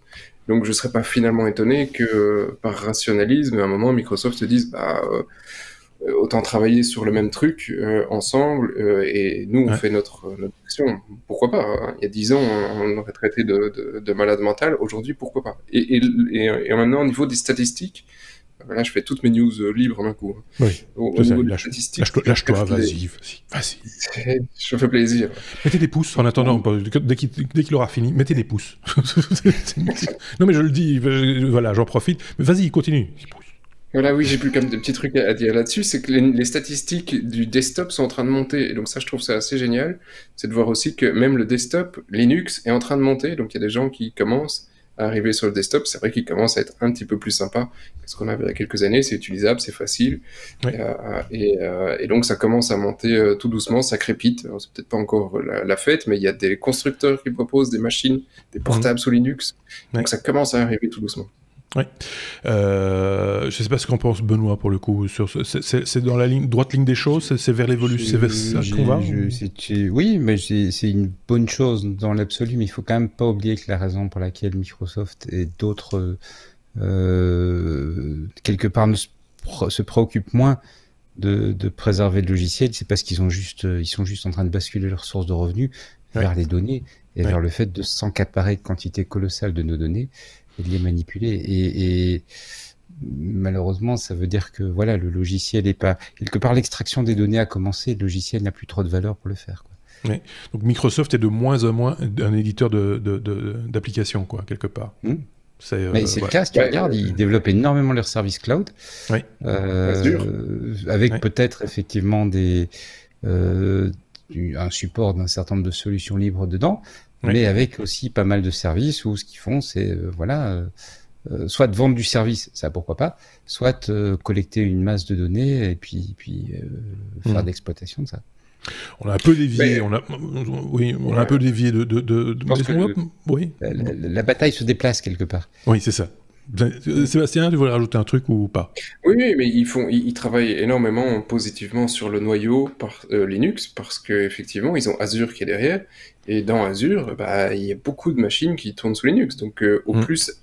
Donc je ne serais pas finalement étonné que par rationalisme, à un moment, Microsoft se dise autant travailler sur le même truc ensemble, et nous on fait notre action. Pourquoi pas, hein. Il y a 10 ans, on aurait traité de malade mental. Aujourd'hui, pourquoi pas. Et maintenant, au niveau des statistiques, là, je fais toutes mes news libres en un coup. Oui, au niveau des statistiques. Lâche-toi, vas-y. Je me fais plaisir. Mettez des pouces en attendant, dès qu'il aura fini, mettez des pouces. Non, mais je le dis, voilà, j'en profite. Mais vas-y, continue. Voilà, oui, j'ai plus quand même des petits trucs à dire là-dessus. C'est que les statistiques du desktop sont en train de monter. Et donc ça, je trouve ça assez génial. C'est de voir aussi que même le desktop Linux est en train de monter. Donc il y a des gens qui commencent à arriver sur le desktop. C'est vrai qu'il commence à être un petit peu plus sympa que ce qu'on avait il y a quelques années. C'est utilisable, c'est facile. Oui. Et donc ça commence à monter tout doucement, ça crépite. Alors, c'est peut-être pas encore la fête, mais il y a des constructeurs qui proposent des machines, des portables sous Linux. Donc ça commence à arriver tout doucement. Oui. Je ne sais pas ce qu'en pense Benoît pour le coup. C'est dans la droite ligne des choses, c'est vers l'évolution, c'est vers ça qu'on va. Oui, mais c'est une bonne chose dans l'absolu, mais il faut quand même pas oublier que la raison pour laquelle Microsoft et d'autres quelque part se préoccupent moins de préserver le logiciel, c'est parce qu'ils sont juste en train de basculer leurs sources de revenus vers les données et vers le fait de s'encaparer de quantité colossale de nos données et de les manipuler. Et malheureusement, ça veut dire que voilà, le logiciel est pas quelque part, l'extraction des données a commencé, le logiciel n'a plus trop de valeur pour le faire, quoi. Oui. Donc Microsoft est de moins en moins un éditeur d'applications, quoi, quelque part. Mais c'est le cas, si tu regardes, ils développent énormément leurs services cloud, avec peut-être effectivement un support d'un certain nombre de solutions libres dedans, mais avec aussi pas mal de services où ce qu'ils font, c'est soit de vendre du service, ça pourquoi pas, soit collecter une masse de données et puis faire de l'exploitation de ça. On a un peu dévié, on a un peu dévié la bataille se déplace quelque part. Oui, c'est ça. Sébastien, tu voulais rajouter un truc ou pas? Oui, mais ils travaillent énormément positivement sur le noyau Linux parce qu'effectivement, ils ont Azure qui est derrière. Et dans Azure, il y a beaucoup de machines qui tournent sous Linux. Donc, au plus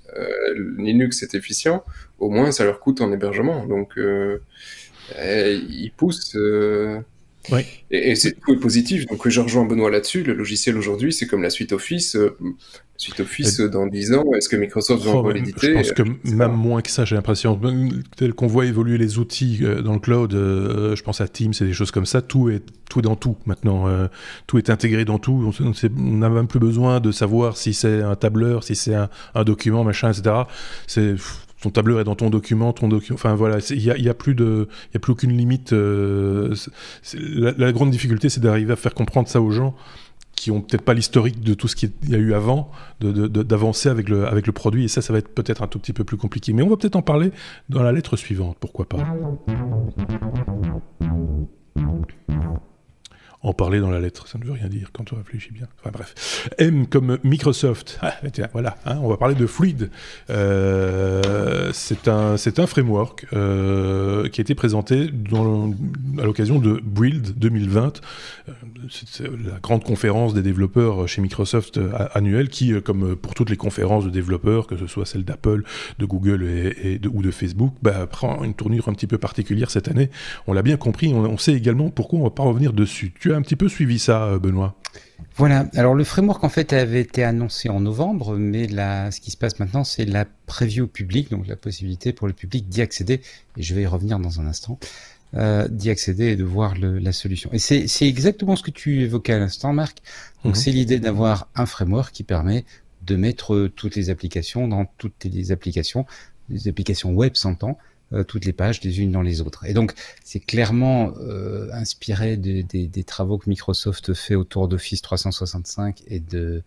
Linux est efficient, au moins ça leur coûte en hébergement. Donc, ils poussent... Et tout est positif, donc je rejoins Benoît là-dessus. Le logiciel aujourd'hui, c'est comme la suite Office. Suite Office dans 10 ans, est-ce que Microsoft va encore l'éditer? Je pense que même moins que ça, j'ai l'impression. Tel qu'on voit évoluer les outils dans le cloud, je pense à Teams et des choses comme ça, tout est dans tout maintenant. Tout est intégré dans tout. On n'a même plus besoin de savoir si c'est un tableur, si c'est un document, machin, etc. Ton tableur est dans ton document, enfin voilà, il y a plus aucune limite. La grande difficulté, c'est d'arriver à faire comprendre ça aux gens qui ont peut-être pas l'historique de tout ce qu'il y a eu avant, d'avancer avec le produit, et ça va être peut-être un tout petit peu plus compliqué. Mais on va peut-être en parler dans la lettre suivante, pourquoi pas. En parler dans la lettre, ça ne veut rien dire quand on réfléchit bien. Enfin bref. M comme Microsoft. Tiens, voilà, on va parler de Fluid. C'est un framework qui a été présenté à l'occasion de Build 2020. C'est la grande conférence des développeurs chez Microsoft annuelle qui, comme pour toutes les conférences de développeurs, que ce soit celle d'Apple, de Google ou de Facebook, prend une tournure un petit peu particulière cette année. On l'a bien compris, on sait également pourquoi on ne va pas revenir dessus. Tu as un petit peu suivi ça, Benoît? Voilà, alors le framework en fait avait été annoncé en novembre, mais ce qui se passe maintenant, c'est la preview publique, donc la possibilité pour le public d'y accéder, et je vais y revenir dans un instant, d'y accéder et de voir la solution. Et c'est exactement ce que tu évoquais à l'instant, Marc. Donc c'est l'idée d'avoir un framework qui permet de mettre toutes les applications dans toutes les applications web s'entend, toutes les pages les unes dans les autres. Et donc, c'est clairement inspiré des travaux que Microsoft fait autour d'Office 365 et de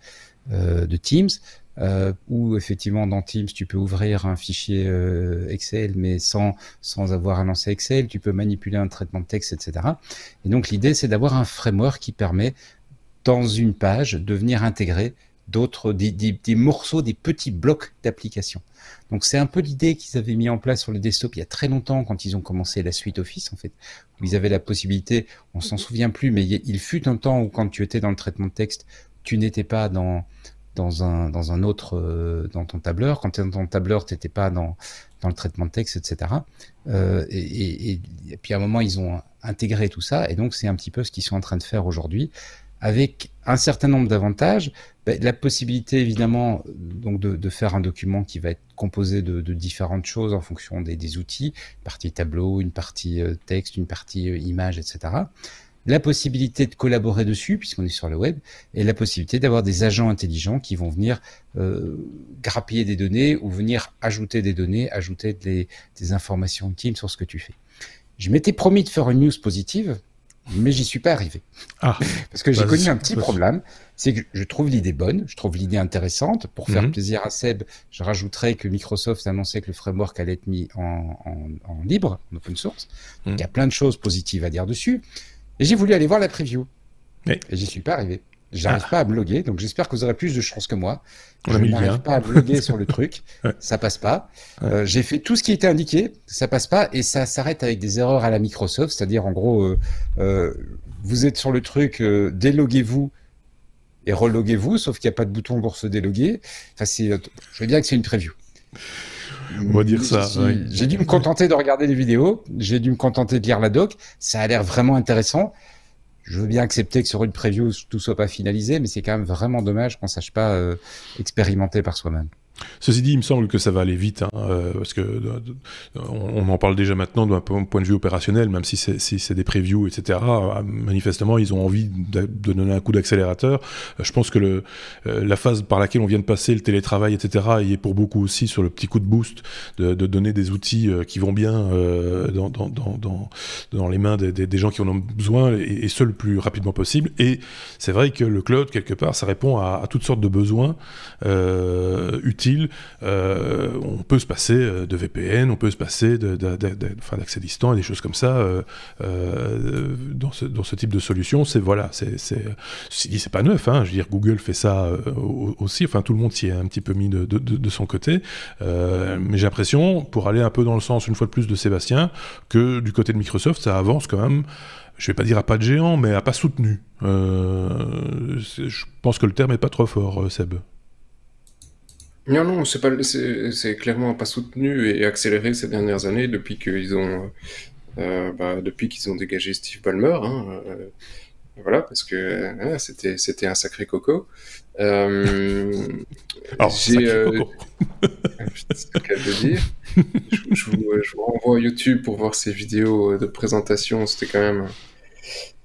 Teams, où effectivement dans Teams, tu peux ouvrir un fichier Excel, mais sans avoir à lancer Excel, tu peux manipuler un traitement de texte, etc. Et donc, l'idée, c'est d'avoir un framework qui permet, dans une page, de venir intégrer des morceaux, des petits blocs d'applications. Donc c'est un peu l'idée qu'ils avaient mis en place sur le desktop il y a très longtemps quand ils ont commencé la suite Office en fait, où ils avaient la possibilité, on s'en souvient plus, mais il fut un temps où quand tu étais dans le traitement de texte, tu n'étais pas dans un autre, dans ton tableur. Quand tu étais dans ton tableur, tu n'étais pas dans le traitement de texte, etc. Et puis à un moment, ils ont intégré tout ça, et donc c'est un petit peu ce qu'ils sont en train de faire aujourd'hui, avec un certain nombre d'avantages. La possibilité évidemment donc de faire un document qui va être composé de différentes choses en fonction des outils, une partie tableau, une partie texte, une partie image, etc. La possibilité de collaborer dessus puisqu'on est sur le web, et la possibilité d'avoir des agents intelligents qui vont venir grappiller des données ou venir ajouter des données, ajouter des informations utiles sur ce que tu fais. Je m'étais promis de faire une news positive, mais j'y suis pas arrivé. Parce que j'ai connu un petit problème, c'est que je trouve l'idée bonne, je trouve l'idée intéressante. Pour faire plaisir à Seb, je rajouterais que Microsoft annonçait que le framework allait être mis en libre, en open source. Donc il y a plein de choses positives à dire dessus. Et j'ai voulu aller voir la preview. Et j'y suis pas arrivé. J'arrive pas à me loguer, donc j'espère que vous aurez plus de chance que moi. Je n'arrive pas à me loguer sur le truc, ça passe pas. J'ai fait tout ce qui était indiqué, ça passe pas, et ça s'arrête avec des erreurs à la Microsoft, c'est-à-dire en gros, vous êtes sur le truc, déloguez-vous et reloguez-vous, sauf qu'il n'y a pas de bouton pour se déloguer. Enfin, je veux bien que c'est une preview. On va dire ça. J'ai dû me contenter de regarder les vidéos, j'ai dû me contenter de lire la doc. Ça a l'air vraiment intéressant. Je veux bien accepter que sur une preview, tout soit pas finalisé, mais c'est quand même vraiment dommage qu'on sache pas expérimenter par soi-même. Ceci dit, il me semble que ça va aller vite, parce que on en parle déjà maintenant d'un point de vue opérationnel, même si c'est des previews, etc. Manifestement, ils ont envie de donner un coup d'accélérateur. Je pense que la phase par laquelle on vient de passer, le télétravail, etc., y est pour beaucoup aussi sur le petit coup de boost, de donner des outils qui vont bien dans les mains des gens qui en ont besoin, et ce le plus rapidement possible. Et c'est vrai que le cloud, quelque part, ça répond à toutes sortes de besoins utiles. On peut se passer de VPN, on peut se passer d'accès distant et des choses comme ça dans ce type de solution. C'est pas neuf, hein. Je veux dire, Google fait ça aussi. Enfin, tout le monde s'y est un petit peu mis de son côté. Mais j'ai l'impression, pour aller un peu dans le sens une fois de plus de Sébastien, que du côté de Microsoft, ça avance quand même. Je vais pas dire à pas de géant, mais à pas soutenu. Je pense que le terme est pas trop fort, Seb. Non, c'est clairement pas soutenu et accéléré ces dernières années depuis qu'ils ont dégagé Steve Ballmer, hein, voilà, parce que c'était un sacré coco. Sacré coco. C'est le cas de dire. Je vous renvoie à YouTube pour voir ces vidéos de présentation. C'était quand même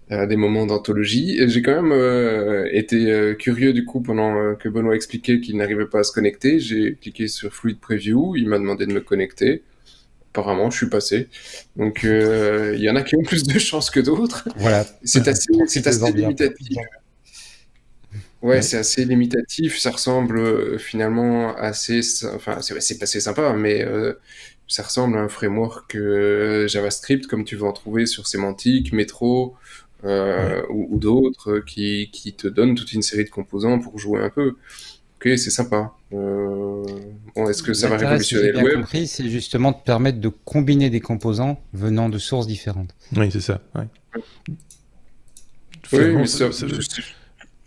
des moments d'anthologie. J'ai quand même été curieux du coup pendant que Benoît expliquait qu'il n'arrivait pas à se connecter. J'ai cliqué sur Fluid Preview, il m'a demandé de me connecter. Apparemment, je suis passé. Donc, il y en a qui ont plus de chance que d'autres. Voilà. C'est assez limitatif. Ouais, c'est assez limitatif. Ça ressemble finalement assez... Enfin, c'est assez sympa, mais ça ressemble à un framework JavaScript, comme tu vas en trouver sur Semantic, Metro... ou d'autres qui te donnent toute une série de composants pour jouer un peu. Ok, c'est sympa. Est-ce que ça va révolutionner le web ? Compris, c'est justement de permettre de combiner des composants venant de sources différentes. Oui, c'est ça. Ouais. Oui, mais ça,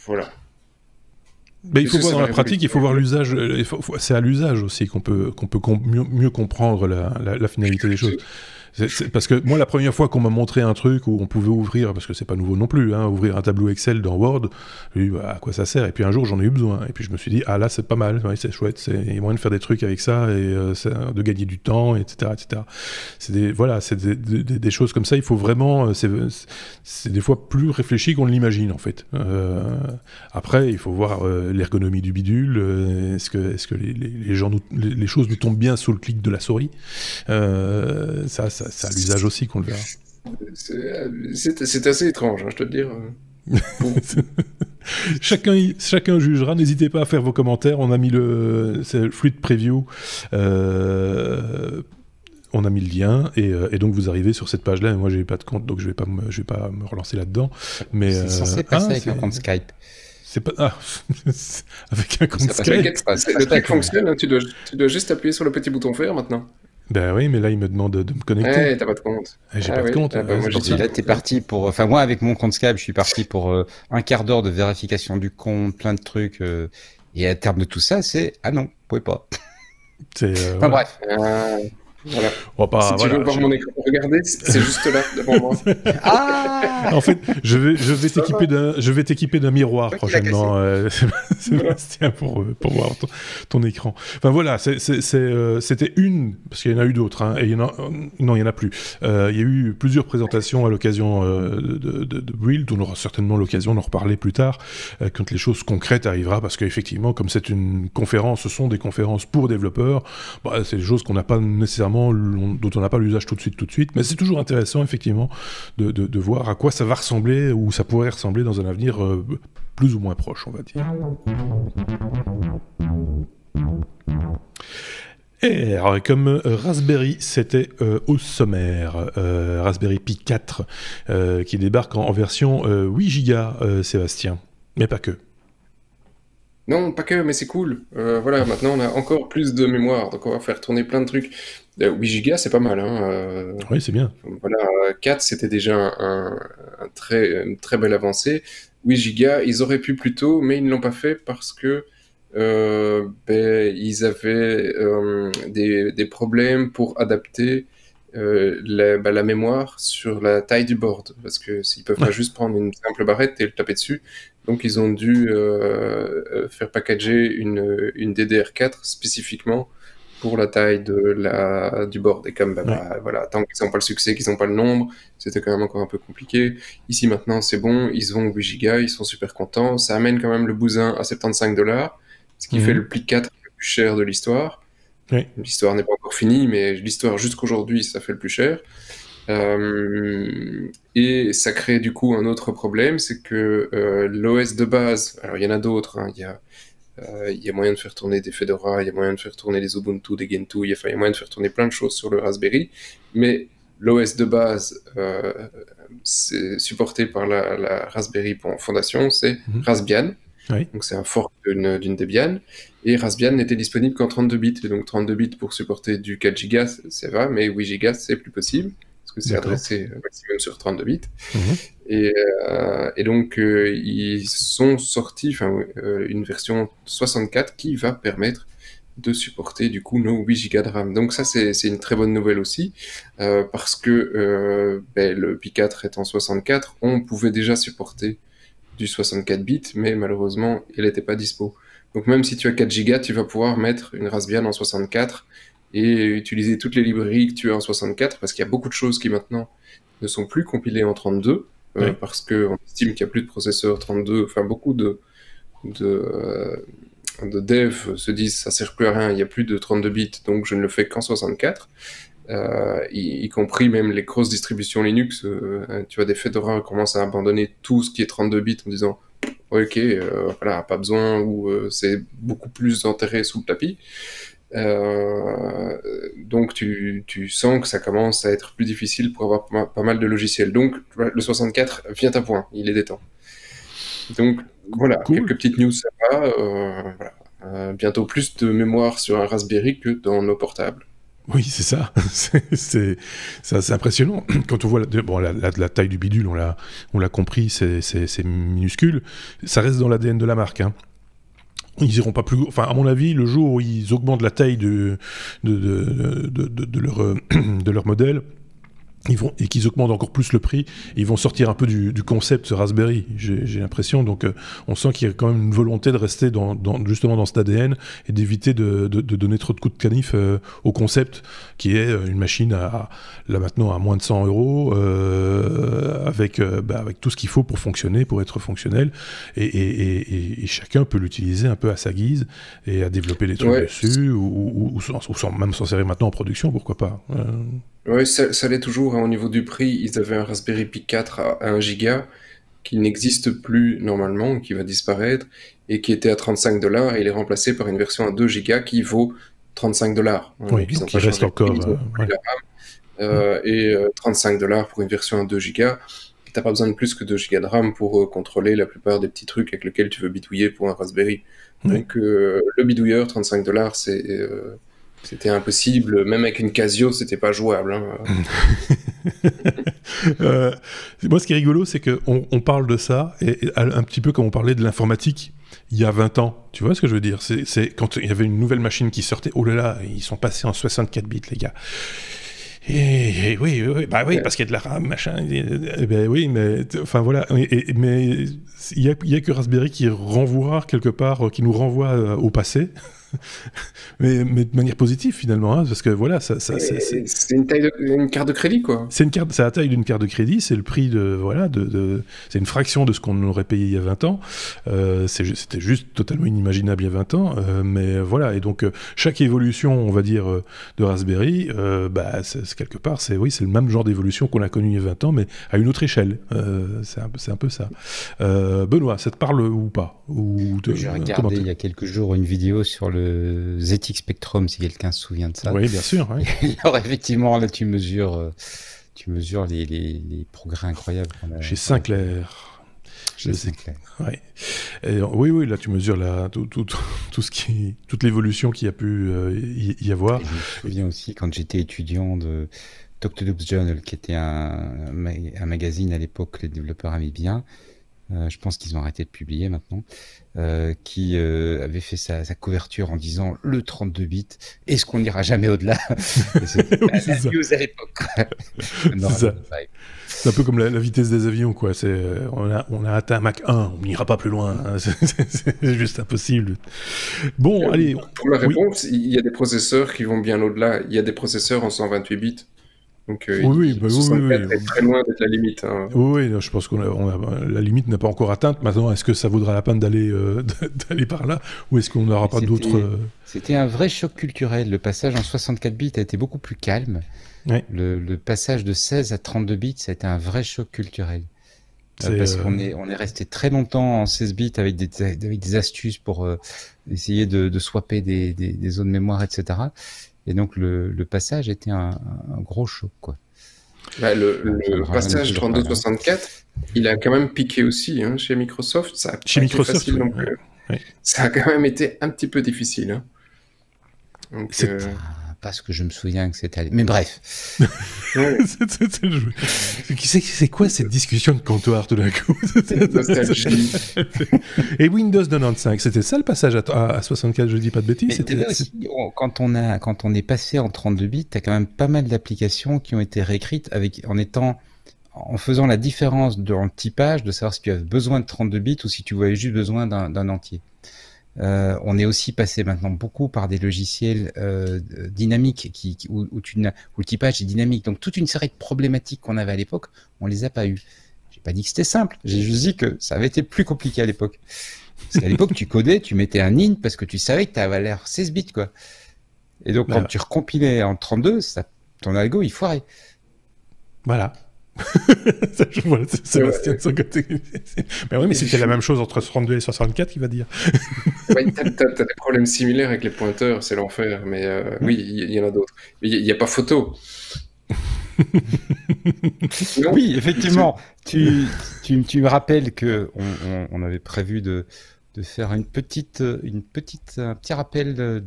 voilà. Mais il faut voir dans la pratique, il faut voir l'usage. C'est à l'usage aussi qu'on peut mieux comprendre la finalité des choses. Parce que moi, la première fois qu'on m'a montré un truc où on pouvait ouvrir, parce que c'est pas nouveau non plus, hein, ouvrir un tableau Excel dans Word, j'ai dit, à quoi ça sert ? Et puis un jour, j'en ai eu besoin. Et puis je me suis dit, là, c'est pas mal, ouais, c'est chouette, il y a moyen de faire des trucs avec ça, et de gagner du temps, etc. etc. C'est des choses comme ça, il faut vraiment... C'est des fois plus réfléchi qu'on ne l'imagine, en fait. Après, il faut voir l'ergonomie du bidule, est-ce que les choses nous tombent bien sous le clic de la souris, c'est à l'usage aussi qu'on le verra. C'est assez étrange, hein, je te le dire. Chacun jugera. N'hésitez pas à faire vos commentaires. On a mis le Fluid Preview. On a mis le lien et donc vous arrivez sur cette page-là. Et moi, j'ai pas de compte, donc je vais pas me relancer là-dedans. Mais c'est censé passer avec un compte Skype. C'est pas avec un compte Skype. Le truc fonctionne. Hein, tu dois juste appuyer sur le petit bouton faire maintenant. Ben oui, mais là, il me demande de me connecter. Ouais, t'as pas de compte. J'ai pas de compte. Là, t'es parti pour... Enfin, moi, avec mon compte Skype, je suis parti pour un quart d'heure de vérification du compte, plein de trucs. Et à terme de tout ça, c'est... Ah non, vous pouvez pas. Enfin, bref. Voilà. Si tu veux voir mon écran, regardez, c'est juste là devant moi. En fait, je vais t'équiper d'un miroir prochainement, Sébastien, pour voir ton écran. Enfin voilà, c'était une, parce qu'il y en a eu d'autres, hein, et il y en a plus. Il y a eu plusieurs présentations à l'occasion de Build. On aura certainement l'occasion d'en reparler plus tard quand les choses concrètes arriveront, parce qu'effectivement, comme c'est une conférence, ce sont des conférences pour développeurs. C'est des choses qu'on n'a pas nécessairement, dont on n'a pas l'usage tout de suite, mais c'est toujours intéressant effectivement de voir à quoi ça va ressembler ou ça pourrait ressembler dans un avenir plus ou moins proche, on va dire. Et alors, comme Raspberry, c'était au sommaire, Raspberry Pi 4 qui débarque en version 8 Go, Sébastien, mais pas que. Non, pas que, mais c'est cool. Voilà, maintenant on a encore plus de mémoire, donc on va faire tourner plein de trucs. 8 Go, c'est pas mal. Hein. Oui, c'est bien. Voilà, 4, c'était déjà une très belle avancée. 8 Go, ils auraient pu plus tôt, mais ils ne l'ont pas fait parce que ils avaient des problèmes pour adapter la mémoire sur la taille du board, parce que s'ils peuvent pas juste prendre une simple barrette et le taper dessus, donc ils ont dû faire packager une DDR4 spécifiquement pour la taille du board. Et comme voilà, tant qu'ils n'ont pas le succès, qu'ils n'ont pas le nombre, c'était quand même encore un peu compliqué. Ici maintenant c'est bon, ils ont 8 Go, ils sont super contents, ça amène quand même le bousin à 75$, ce qui fait le pli 4 le plus cher de l'histoire. Oui. L'histoire n'est pas encore finie, mais l'histoire jusqu'aujourd'hui, ça fait le plus cher. Et ça crée du coup un autre problème, c'est que l'OS de base, alors il y en a d'autres, hein, il y a moyen de faire tourner des Fedora, il y a moyen de faire tourner des Ubuntu, des Gentoo, il y a moyen de faire tourner plein de choses sur le Raspberry, mais l'OS de base c'est supporté par la Raspberry Foundation, c'est Raspbian. Oui. Donc c'est un fork d'une Debian, et Raspbian n'était disponible qu'en 32 bits, et donc 32 bits pour supporter du 4 Go, ça va, mais 8 Go c'est plus possible, parce que c'est adressé maximum sur 32 bits. Et donc ils sont sortis une version 64 qui va permettre de supporter du coup nos 8 Go de RAM. Donc ça c'est une très bonne nouvelle aussi, parce que le Pi 4 étant 64, on pouvait déjà supporter du 64 bits, mais malheureusement, il n'était pas dispo. Donc même si tu as 4 Go, tu vas pouvoir mettre une Raspbian en 64 et utiliser toutes les librairies que tu as en 64, parce qu'il y a beaucoup de choses qui maintenant ne sont plus compilées en 32, parce qu'on estime qu'il n'y a plus de processeurs 32, enfin beaucoup de devs se disent ça sert plus à rien, il n'y a plus de 32 bits, donc je ne le fais qu'en 64. Y compris même les grosses distributions Linux, tu vois, des Fedora commencent à abandonner tout ce qui est 32 bits en disant ok, voilà, pas besoin, ou c'est beaucoup plus enterré sous le tapis. Donc tu sens que ça commence à être plus difficile pour avoir pas mal de logiciels. Donc le 64 vient à point, il est des temps. Donc voilà, quelques petites news, ça va. Bientôt plus de mémoire sur un Raspberry que dans nos portables. Oui, c'est ça. c'est impressionnant. Quand on voit la taille du bidule, on l'a compris, c'est minuscule. Ça reste dans l'ADN de la marque. Hein. Ils iront pas plus. Enfin, à mon avis, le jour où ils augmentent la taille de leur modèle, et qu'ils augmentent encore plus le prix, ils vont sortir un peu du concept Raspberry, j'ai l'impression. Donc on sent qu'il y a quand même une volonté de rester justement dans cet ADN et d'éviter de donner trop de coups de canif au concept, qui est une machine là maintenant à moins de 100 €, avec tout ce qu'il faut pour fonctionner, pour être fonctionnel, et chacun peut l'utiliser un peu à sa guise et à développer des trucs dessus, ou même s'en servir maintenant en production, pourquoi pas. Oui, ça l'est toujours. Hein. Au niveau du prix, ils avaient un Raspberry Pi 4 à 1 Go qui n'existe plus normalement, qui va disparaître, et qui était à 35$, et il est remplacé par une version à 2 Go qui vaut 35$. Oui, donc il reste encore. Et 35$ pour une version à 2 Go. Tu n'as pas besoin de plus que 2 Go de RAM pour contrôler la plupart des petits trucs avec lesquels tu veux bidouiller pour un Raspberry. Donc le bidouilleur, 35$, c'était impossible, même avec une Casio, c'était pas jouable. Hein. Moi, ce qui est rigolo, c'est qu'on parle de ça, et un petit peu comme on parlait de l'informatique il y a 20 ans. Tu vois ce que je veux dire ? C'est quand il y avait une nouvelle machine qui sortait, oh là là, ils sont passés en 64 bits, les gars. Et oui, parce qu'il y a de la RAM, machin. Oui, mais enfin voilà. Mais il y a que Raspberry qui renvoie quelque part, qui nous renvoie au passé. mais de manière positive finalement, hein, parce que voilà, c'est une carte de crédit, quoi. C'est la taille d'une carte de crédit, c'est le prix c'est une fraction de ce qu'on aurait payé il y a 20 ans. C'était juste totalement inimaginable il y a 20 ans, mais voilà. Et donc chaque évolution, on va dire, de Raspberry, quelque part, c'est le même genre d'évolution qu'on a connu il y a 20 ans, mais à une autre échelle. C'est un peu ça. Benoît, ça te parle ou pas? J'ai regardé il y a quelques jours une vidéo sur le ZX Spectrum, si quelqu'un se souvient de ça. Oui, bien sûr. Oui. Alors effectivement, là, tu mesures les progrès incroyables qu'on a. Chez Sinclair. Ouais. Oui, là, tu mesures toute l'évolution qu'il y a pu y avoir. Et je me souviens aussi, quand j'étais étudiant de Doctolib's Journal, qui était un magazine à l'époque que les développeurs aimaient bien, je pense qu'ils ont arrêté de publier maintenant, qui avait fait sa couverture en disant le 32 bits, est-ce qu'on n'ira jamais au-delà? C'était la news à l'époque. C'est un peu comme la vitesse des avions, quoi. On a atteint Mach 1, on n'ira pas plus loin. Hein. C'est juste impossible. Bon, allez. Pour la réponse, il y a des processeurs qui vont bien au-delà. Il y a des processeurs en 128 bits. Donc, 64 est très loin d'être la limite. Hein. Oui, je pense la limite n'est pas encore atteinte. Maintenant, est-ce que ça vaudra la peine d'aller par là, ou est-ce qu'on n'aura pas d'autres... C'était un vrai choc culturel. Le passage en 64 bits a été beaucoup plus calme. Ouais. Le passage de 16 à 32 bits, ça a été un vrai choc culturel. Parce qu'on est resté très longtemps en 16 bits avec des astuces pour essayer de swapper des zones mémoire, etc. Et donc le passage était un gros choc, quoi. Bah, le passage 32-64, il a quand même piqué aussi hein, chez Microsoft. Ça a pas été facile non plus. Ouais. Ça a quand même été un petit peu difficile. Hein. Donc, parce que je me souviens que c'était... Mais bref. C'est quoi cette discussion de comptoir tout d'un coup? Et Windows 95, c'était ça le passage à 64, je dis pas de bêtises. Aussi, quand on est passé en 32 bits, tu as quand même pas mal d'applications qui ont été réécrites en faisant la différence dans le typage, de savoir si tu avais besoin de 32 bits ou si tu avais juste besoin d'un entier. On est aussi passé maintenant beaucoup par des logiciels dynamiques où le typage est dynamique. Donc toute une série de problématiques qu'on avait à l'époque, on les a pas eues. J'ai pas dit que c'était simple, j'ai juste dit que ça avait été plus compliqué à l'époque. Parce qu'à l'époque, tu codais, tu mettais un int parce que tu savais que tu avais l'air 16 bits, quoi. Et donc quand tu recompilais en 32, ton algo il foirait. Voilà. Voilà, c'est Sébastien de son côté. Mais oui, mais c'était la même chose entre 32 et 64, il va dire. Oui, t'as des problèmes similaires avec les pointeurs, c'est l'enfer. Mais oui, il y en a d'autres. Mais il n'y a pas photo. Oui, effectivement. Tu me rappelles que on avait prévu de faire un petit rappel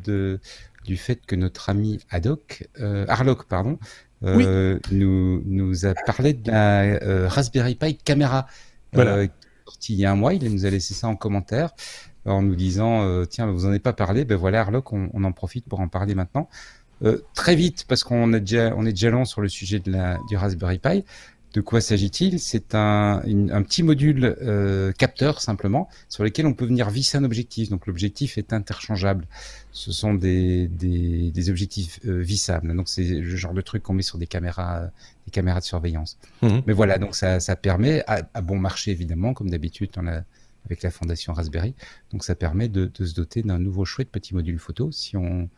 du fait que notre ami Arloc, pardon, nous a parlé de la Raspberry Pi caméra. Voilà. Sorti il y a un mois, il nous a laissé ça en commentaire en nous disant tiens, vous en avez pas parlé, ben voilà Arloc, on en profite pour en parler maintenant. Très vite, parce qu'on est déjà long sur le sujet du Raspberry Pi. De quoi s'agit-il? C'est un petit module capteur simplement sur lequel on peut venir visser un objectif. Donc l'objectif est interchangeable. Ce sont des objectifs vissables. Donc c'est le genre de truc qu'on met sur des caméras de surveillance. Mmh. Mais voilà, donc ça permet à bon marché évidemment, comme d'habitude avec la fondation Raspberry. Donc ça permet de se doter d'un nouveau chouette petit module photo si on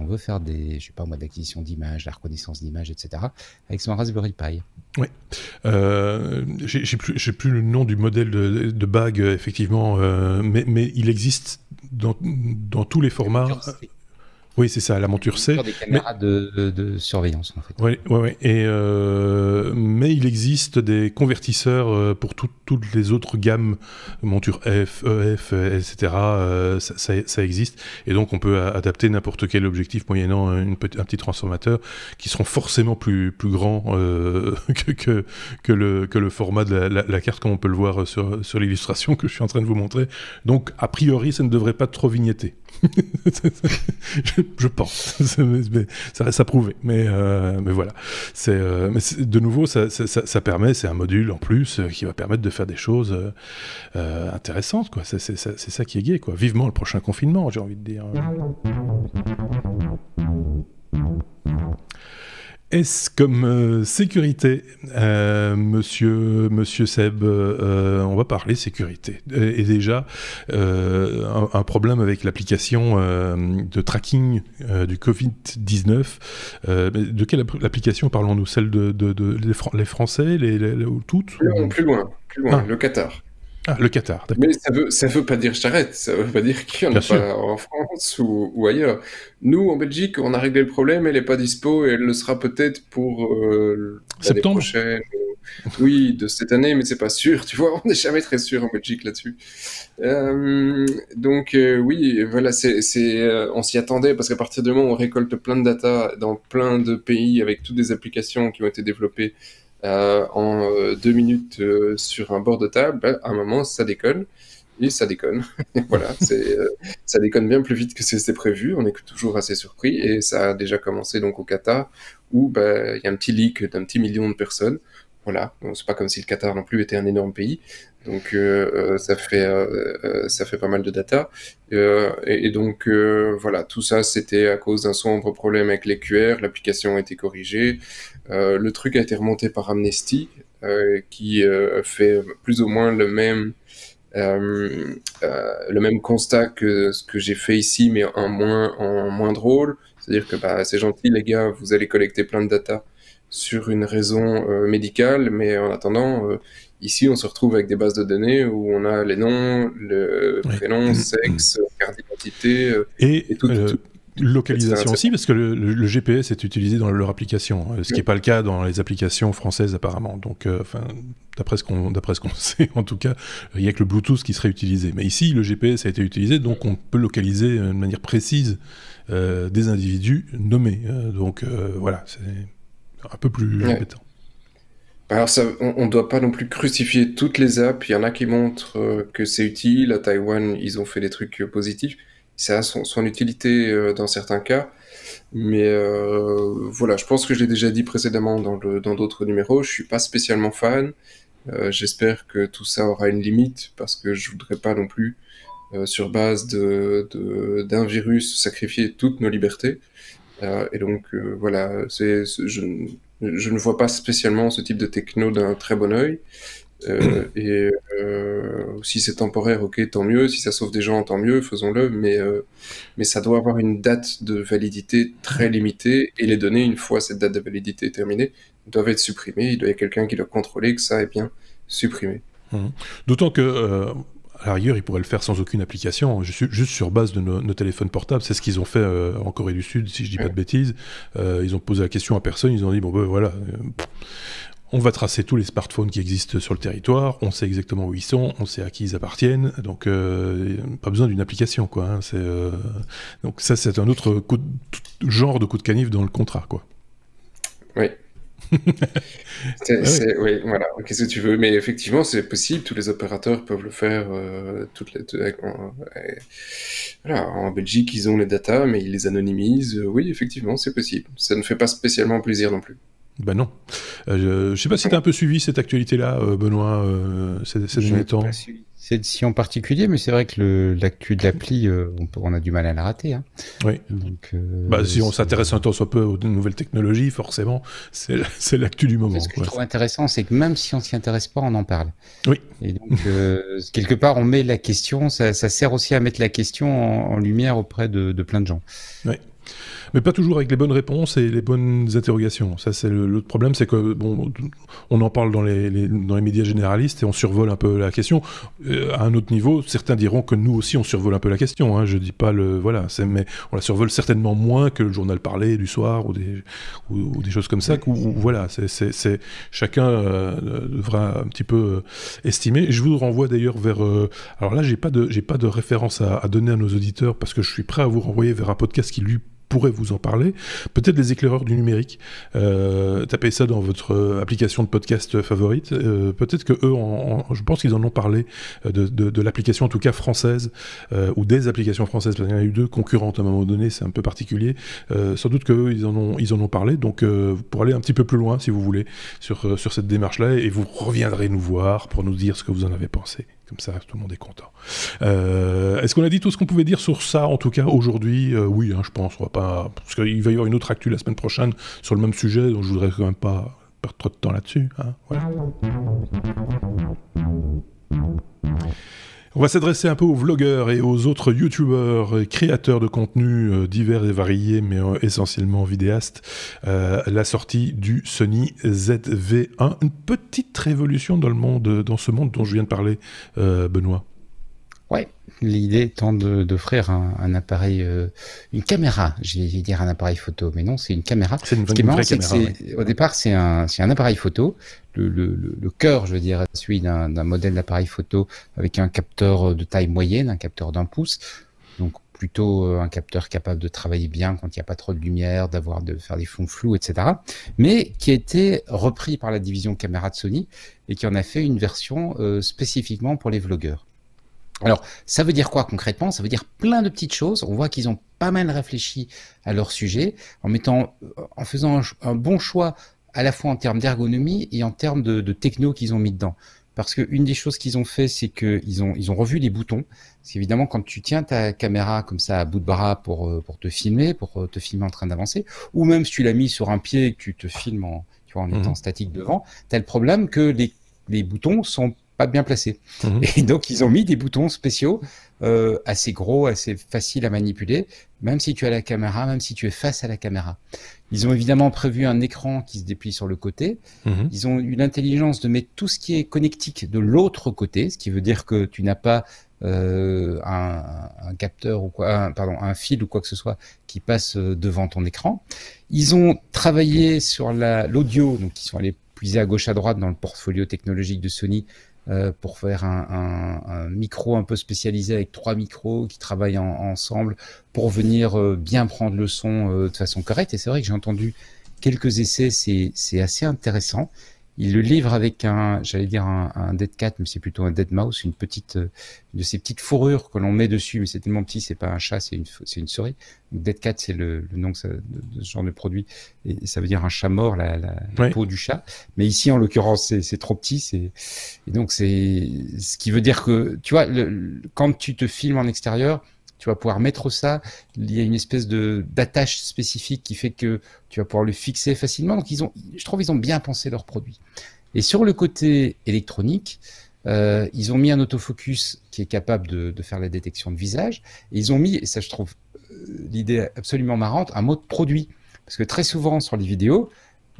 veut faire d'acquisition d'images, la reconnaissance d'images, etc., avec son Raspberry Pi. Oui. J'ai plus le nom du modèle de bague, effectivement, mais il existe dans tous les formats. Oui, c'est ça, la monture C. Des caméras de surveillance, en fait. Oui. Mais il existe des convertisseurs pour toutes les autres gammes, monture F, EF, etc. Ça existe. Et donc, on peut adapter n'importe quel objectif moyennant un petit transformateur qui seront forcément plus grands que le format de la carte, comme on peut le voir sur l'illustration que je suis en train de vous montrer. Donc, a priori, ça ne devrait pas trop vignetter. Je pense, ça reste à prouver, mais voilà. Mais de nouveau, ça permet, c'est un module en plus qui va permettre de faire des choses intéressantes, quoi. C'est ça qui est gai, quoi. Vivement le prochain confinement, j'ai envie de dire. Est-ce comme sécurité, monsieur Seb, on va parler sécurité. Et déjà, un problème avec l'application de tracking du Covid-19. De quelle application parlons-nous? Celle les Français, toutes? Non, plus loin, le Qatar. Ah, le Qatar, d'accord. Mais ça veut pas dire j'arrête, ça veut pas dire qu'il n'y en a pas en France ou ailleurs. Nous, en Belgique, on a réglé le problème, elle n'est pas dispo et elle le sera peut-être pour l'année prochaine. Oui, de cette année, mais c'est pas sûr, tu vois, on n'est jamais très sûr en Belgique là-dessus. Donc oui, voilà, on s'y attendait parce qu'à partir du moment où on récolte plein de data dans plein de pays avec toutes des applications qui ont été développées en 2 minutes sur un bord de table, bah, à un moment, ça déconne. Et ça déconne. Voilà, ça déconne bien plus vite que c'était prévu. On est toujours assez surpris. Et ça a déjà commencé donc au Qatar, où bah, y a un petit leak d'un petit million de personnes. Voilà, donc c'est pas comme si le Qatar non plus était un énorme pays. Donc ça fait pas mal de data. Et donc voilà, tout ça c'était à cause d'un sombre problème avec les QR. L'application a été corrigée. Le truc a été remonté par Amnesty, qui fait plus ou moins le même constat que ce que j'ai fait ici, mais en moins drôle. C'est-à-dire que bah, c'est gentil, les gars, vous allez collecter plein de data sur une raison médicale, mais en attendant, ici, on se retrouve avec des bases de données où on a les noms, le prénom, sexe, carte d'identité et tout. Localisation aussi, parce que le GPS est utilisé dans leur application, ce qui n'est pas le cas dans les applications françaises apparemment. Donc, d'après ce qu'on sait, en tout cas, il n'y a que le Bluetooth qui serait utilisé. Mais ici, le GPS a été utilisé, donc on peut localiser de manière précise des individus nommés. Donc voilà, c'est un peu plus embêtant. Alors ça, on ne doit pas non plus crucifier toutes les apps. Il y en a qui montrent que c'est utile. À Taïwan, ils ont fait des trucs positifs. Ça a son utilité dans certains cas. Mais voilà, je pense que je l'ai déjà dit précédemment dans d'autres numéros. Je suis pas spécialement fan. J'espère que tout ça aura une limite parce que je voudrais pas non plus, sur base d'un virus, sacrifier toutes nos libertés. Et donc voilà, je ne vois pas spécialement ce type de techno d'un très bon œil. Et si c'est temporaire, ok, tant mieux. Si ça sauve des gens, tant mieux, faisons-le. Mais ça doit avoir une date de validité très limitée. Et les données, une fois cette date de validité est terminée, doivent être supprimées. Il doit y avoir quelqu'un qui doit contrôler que ça est bien supprimé. D'autant que... à la rigueur, ils pourraient le faire sans aucune application, juste sur base de nos téléphones portables. C'est ce qu'ils ont fait en Corée du Sud, si je dis pas de bêtises. Ils ont posé la question à personne, ils ont dit, bon ben voilà, on va tracer tous les smartphones qui existent sur le territoire, on sait exactement où ils sont, on sait à qui ils appartiennent, donc pas besoin d'une application, quoi. Hein, donc ça, c'est un autre genre de coup de canif dans le contrat, quoi. Oui. Oui, voilà, qu'est-ce que tu veux, mais effectivement c'est possible, tous les opérateurs peuvent le faire, voilà, en Belgique ils ont les datas mais ils les anonymisent, oui effectivement c'est possible, ça ne fait pas spécialement plaisir non plus. Ben non. Je sais pas si tu as un peu suivi cette actualité-là, Benoît, ces derniers temps. Pas suivi celle-ci en particulier, mais c'est vrai que l'actu de l'appli, on a du mal à la rater. Hein. Oui. Donc, si on s'intéresse un temps soit peu aux nouvelles technologies, forcément, c'est l'actu du moment. Ce que je trouve intéressant, c'est que même si on s'y intéresse pas, on en parle. Oui. Et donc, quelque part, on met la question, ça sert aussi à mettre la question en lumière auprès de plein de gens. Oui. Mais pas toujours avec les bonnes réponses et les bonnes interrogations. Ça, c'est l'autre problème, c'est que bon, on en parle dans les médias généralistes et on survole un peu la question. À un autre niveau, certains diront que nous aussi on survole un peu la question. Hein. Je dis pas mais on la survole certainement moins que le journal parlé du soir ou des choses comme ça. Voilà, c'est chacun devra un petit peu estimer. Je vous renvoie d'ailleurs vers. Alors là, j'ai pas de référence à donner à nos auditeurs parce que je suis prêt à vous renvoyer vers un podcast qui lui pourrait vous en parler, peut-être les éclaireurs du numérique, tapez ça dans votre application de podcast favorite, peut-être que eux, je pense qu'ils en ont parlé de l'application en tout cas française, ou des applications françaises, parce qu'il y en a eu deux concurrentes à un moment donné, c'est un peu particulier, sans doute qu'eux ils en ont parlé, donc pour aller un petit peu plus loin si vous voulez sur cette démarche-là, et vous reviendrez nous voir pour nous dire ce que vous en avez pensé. Comme ça, tout le monde est content. Est-ce qu'on a dit tout ce qu'on pouvait dire sur ça, en tout cas, aujourd'hui? Oui, hein, je pense. On va pas... Parce qu'il va y avoir une autre actu la semaine prochaine sur le même sujet, donc je voudrais quand même pas perdre trop de temps là-dessus. Hein, voilà. On va s'adresser un peu aux vlogueurs et aux autres youtubeurs, créateurs de contenus divers et variés, mais essentiellement vidéastes. La sortie du Sony ZV-1, une petite révolution dans ce monde dont je viens de parler, Benoît. Ouais, l'idée étant d'offrir un appareil, une caméra, je vais dire un appareil photo, mais non, c'est une caméra. C'est une vraie caméra. Au départ, c'est un appareil photo. Le cœur, je veux dire, est celui d'un modèle d'appareil photo avec un capteur de taille moyenne, un capteur d'1 pouce. Donc, plutôt un capteur capable de travailler bien quand il n'y a pas trop de lumière, de faire des fonds flous, etc. Mais qui a été repris par la division caméra de Sony et qui en a fait une version spécifiquement pour les vlogueurs. Alors, ça veut dire quoi concrètement? Ça veut dire plein de petites choses. On voit qu'ils ont pas mal réfléchi à leur sujet en faisant un bon choix à la fois en termes d'ergonomie et en termes de techno qu'ils ont mis dedans. Parce qu'une des choses qu'ils ont fait, c'est qu'ils ont revu les boutons. Parce qu'évidemment, quand tu tiens ta caméra comme ça à bout de bras pour te filmer en train d'avancer, ou même si tu l'as mis sur un pied et que tu te filmes en étant statique devant, tu as le problème que les boutons sont pas bien placés. Et donc, ils ont mis des boutons spéciaux assez gros, assez faciles à manipuler, même si tu as la caméra, même si tu es face à la caméra. Ils ont évidemment prévu un écran qui se déplie sur le côté. Ils ont eu l'intelligence de mettre tout ce qui est connectique de l'autre côté, ce qui veut dire que tu n'as pas un capteur ou un fil ou quoi que ce soit qui passe devant ton écran. Ils ont travaillé sur l'audio, donc ils sont allés puiser à gauche à droite dans le portfolio technologique de Sony pour faire un micro un peu spécialisé avec 3 micros qui travaillent ensemble pour venir bien prendre le son de façon correcte. Et c'est vrai que j'ai entendu quelques essais, c'est assez intéressant. Il le livre avec un dead cat, mais c'est plutôt un dead mouse, une de ces petites fourrures que l'on met dessus, mais c'est tellement petit, c'est pas un chat, c'est une souris. Donc dead cat, c'est le nom de ce genre de produit, et ça veut dire un chat mort, la peau du chat. Mais ici, en l'occurrence, c'est trop petit, et donc c'est ce qui veut dire que, tu vois, quand tu te filmes en extérieur, tu vas pouvoir mettre ça, il y a une espèce d'attache spécifique qui fait que tu vas pouvoir le fixer facilement. Donc je trouve qu'ils ont bien pensé leur produit. Et sur le côté électronique, ils ont mis un autofocus qui est capable de faire la détection de visage. Et ils ont mis, et ça je trouve l'idée absolument marrante, un mode produit. Parce que très souvent sur les vidéos,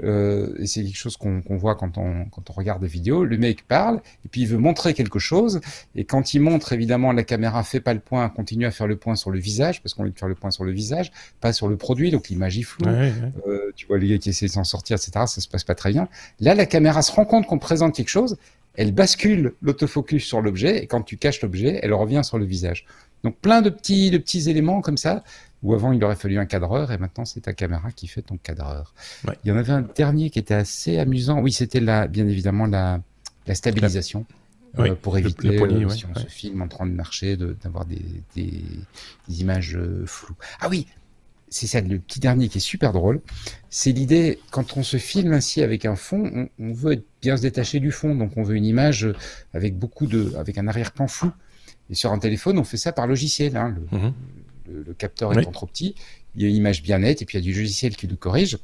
et c'est quelque chose qu'on voit quand on regarde des vidéos, le mec parle et puis il veut montrer quelque chose, et quand il montre, évidemment la caméra fait pas le point, continue à faire le point sur le visage, parce qu'on veut faire le point sur le visage, pas sur le produit, donc l'image est floue. Tu vois les gars qui essaient de s'en sortir, etc., ça se passe pas très bien. Là la caméra se rend compte qu'on présente quelque chose, elle bascule l'autofocus sur l'objet, et quand tu caches l'objet, elle revient sur le visage. Donc plein de petits éléments comme ça, où avant il aurait fallu un cadreur, et maintenant c'est ta caméra qui fait ton cadreur. Il y en avait un dernier qui était assez amusant. Oui, c'était bien évidemment la stabilisation, pour éviter, si on se filme en train de marcher, d'avoir des images floues. Ah oui, c'est ça, le petit dernier qui est super drôle. C'est l'idée, quand on se filme ainsi avec un fond, on veut bien se détacher du fond, donc on veut une image avec avec un arrière-plan flou. Et sur un téléphone, on fait ça par logiciel. Hein. Le capteur étant trop petit, il y a une image bien nette et puis il y a du logiciel qui le corrige.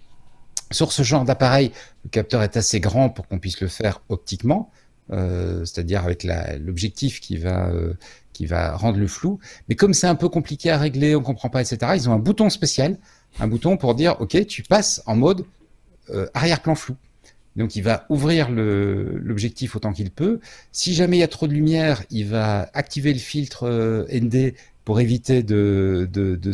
Sur ce genre d'appareil, le capteur est assez grand pour qu'on puisse le faire optiquement, c'est-à-dire avec l'objectif qui va rendre le flou. Mais comme c'est un peu compliqué à régler, on comprend pas, etc., ils ont un bouton spécial, un bouton pour dire « Ok, tu passes en mode arrière-plan flou ». Donc, il va ouvrir l'objectif autant qu'il peut. Si jamais il y a trop de lumière, il va activer le filtre ND pour éviter de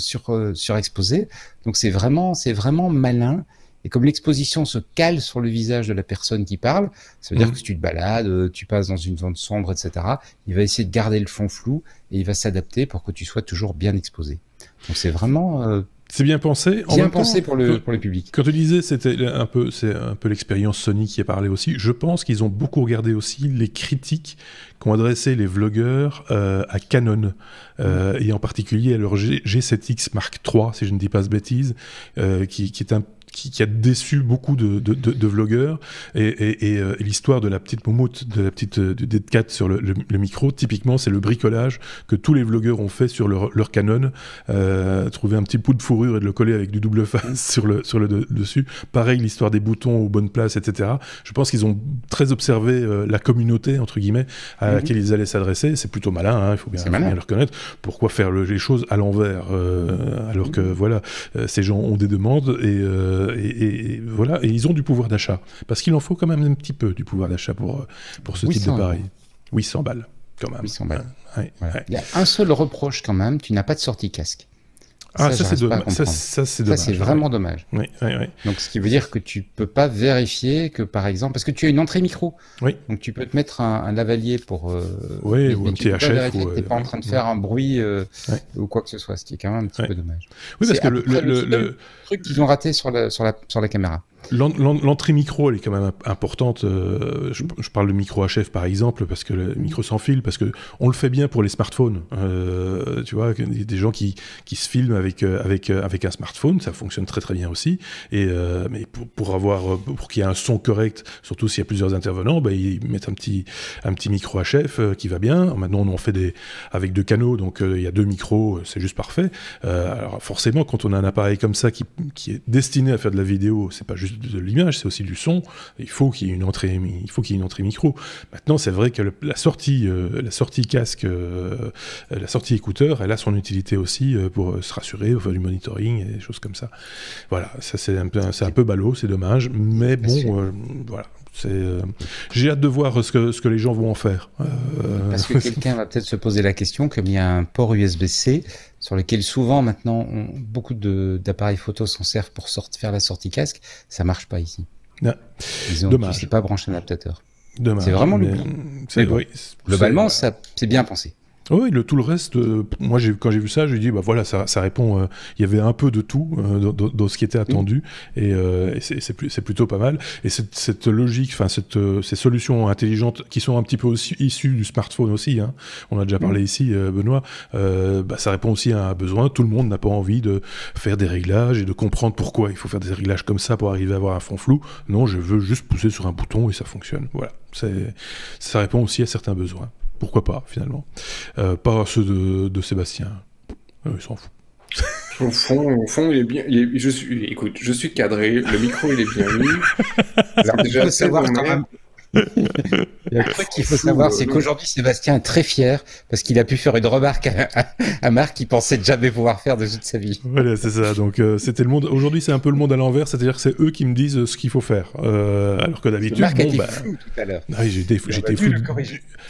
surexposer. Donc, c'est vraiment malin. Et comme l'exposition se cale sur le visage de la personne qui parle, ça veut dire que si tu te balades, tu passes dans une zone sombre, etc., il va essayer de garder le fond flou et il va s'adapter pour que tu sois toujours bien exposé. Donc, c'est vraiment... c'est bien pensé. Bien pensé pour le public. Quand tu disais, c'est un peu l'expérience Sony qui a parlé aussi. Je pense qu'ils ont beaucoup regardé aussi les critiques qu'ont adressé les vlogueurs à Canon, et en particulier à leur G7X Mark III, si je ne dis pas de bêtises, qui a déçu beaucoup de vlogueurs, et l'histoire de la petite moumoute, du Dead Cat sur le micro, typiquement c'est le bricolage que tous les vlogueurs ont fait sur leur Canon, trouver un petit bout de fourrure et de le coller avec du double face sur le dessus. Pareil, l'histoire des boutons aux bonnes places, etc. Je pense qu'ils ont très observé la communauté, entre guillemets, à laquelle ils allaient s'adresser. C'est plutôt malin, hein, il faut bien le reconnaître. Pourquoi faire les choses à l'envers, alors que voilà, ces gens ont des demandes, et voilà, et ils ont du pouvoir d'achat, parce qu'il en faut quand même un petit peu du pouvoir d'achat pour ce type d'appareil. 800 balles quand même. 800 balles. Voilà. Il y a un seul reproche quand même, tu n'as pas de sortie casque. Ah, ça c'est dommage. Ça c'est dommage. Ça c'est vraiment dommage. Oui. Donc ce qui veut dire que tu peux pas vérifier que par exemple, parce que tu as une entrée micro. Oui. Donc tu peux te mettre un lavalier pour. Ou un petit HF. T'es pas en train de faire un bruit ou quoi que ce soit, ce qui est quand même un petit peu dommage. Oui, parce que le truc qu'ils ont raté sur la caméra. L'entrée micro, elle est quand même importante. Je parle de micro HF par exemple, parce que le micro sans fil, parce que on le fait bien pour les smartphones. Tu vois, des gens qui se filment avec un smartphone, ça fonctionne très très bien aussi. Mais pour qu'il y ait un son correct, surtout s'il y a plusieurs intervenants, ils mettent un petit micro HF qui va bien. Maintenant, on en fait avec 2 canaux, donc il y a 2 micros, c'est juste parfait. Alors forcément, quand on a un appareil comme ça qui est destiné à faire de la vidéo, c'est pas juste de l'image, c'est aussi du son. Il faut qu'il y ait une entrée micro. Maintenant, c'est vrai que la sortie casque, la sortie écouteur, elle a son utilité aussi pour se rassurer, faire du monitoring et des choses comme ça. Voilà, ça c'est un peu ballot, c'est dommage, mais bon, voilà. J'ai hâte de voir ce que les gens vont en faire. Parce que quelqu'un va peut-être se poser la question, comme il y a un port USB-C sur lequel souvent maintenant beaucoup d'appareils photo s'en servent pour faire la sortie casque, ça marche pas ici. Non. Dommage. Je sais pas brancher un adaptateur. Dommage. C'est vraiment le bon, globalement, c'est bien pensé. Oui, tout le reste, moi quand j'ai vu ça, je lui ai dit, voilà, ça répond, il y avait un peu de tout dans ce qui était attendu, et c'est plutôt pas mal. Et cette logique, ces solutions intelligentes qui sont un petit peu aussi issues du smartphone aussi, hein, on a déjà parlé ici, Benoît, ça répond aussi à un besoin. Tout le monde n'a pas envie de faire des réglages et de comprendre pourquoi il faut faire des réglages comme ça pour arriver à avoir un fond flou. Non, je veux juste pousser sur un bouton et ça fonctionne. Voilà, ça répond aussi à certains besoins. Pourquoi pas, finalement. Pas ceux de Sébastien. Il s'en fout. Au fond, il est bien. Écoute, je suis cadré, le micro il est bien mis. Alors, déjà, faut savoir quand même. Il y a un truc qu'il faut savoir, c'est qu'aujourd'hui Sébastien est très fier parce qu'il a pu faire une remarque à Marc qu'il pensait jamais pouvoir faire de toute sa vie. Voilà, c'est ça. Donc c'était le monde. Aujourd'hui, c'est un peu le monde à l'envers, c'est-à-dire que c'est eux qui me disent ce qu'il faut faire, alors que d'habitude. Marc a été flou tout à l'heure. Oui, j'étais flou.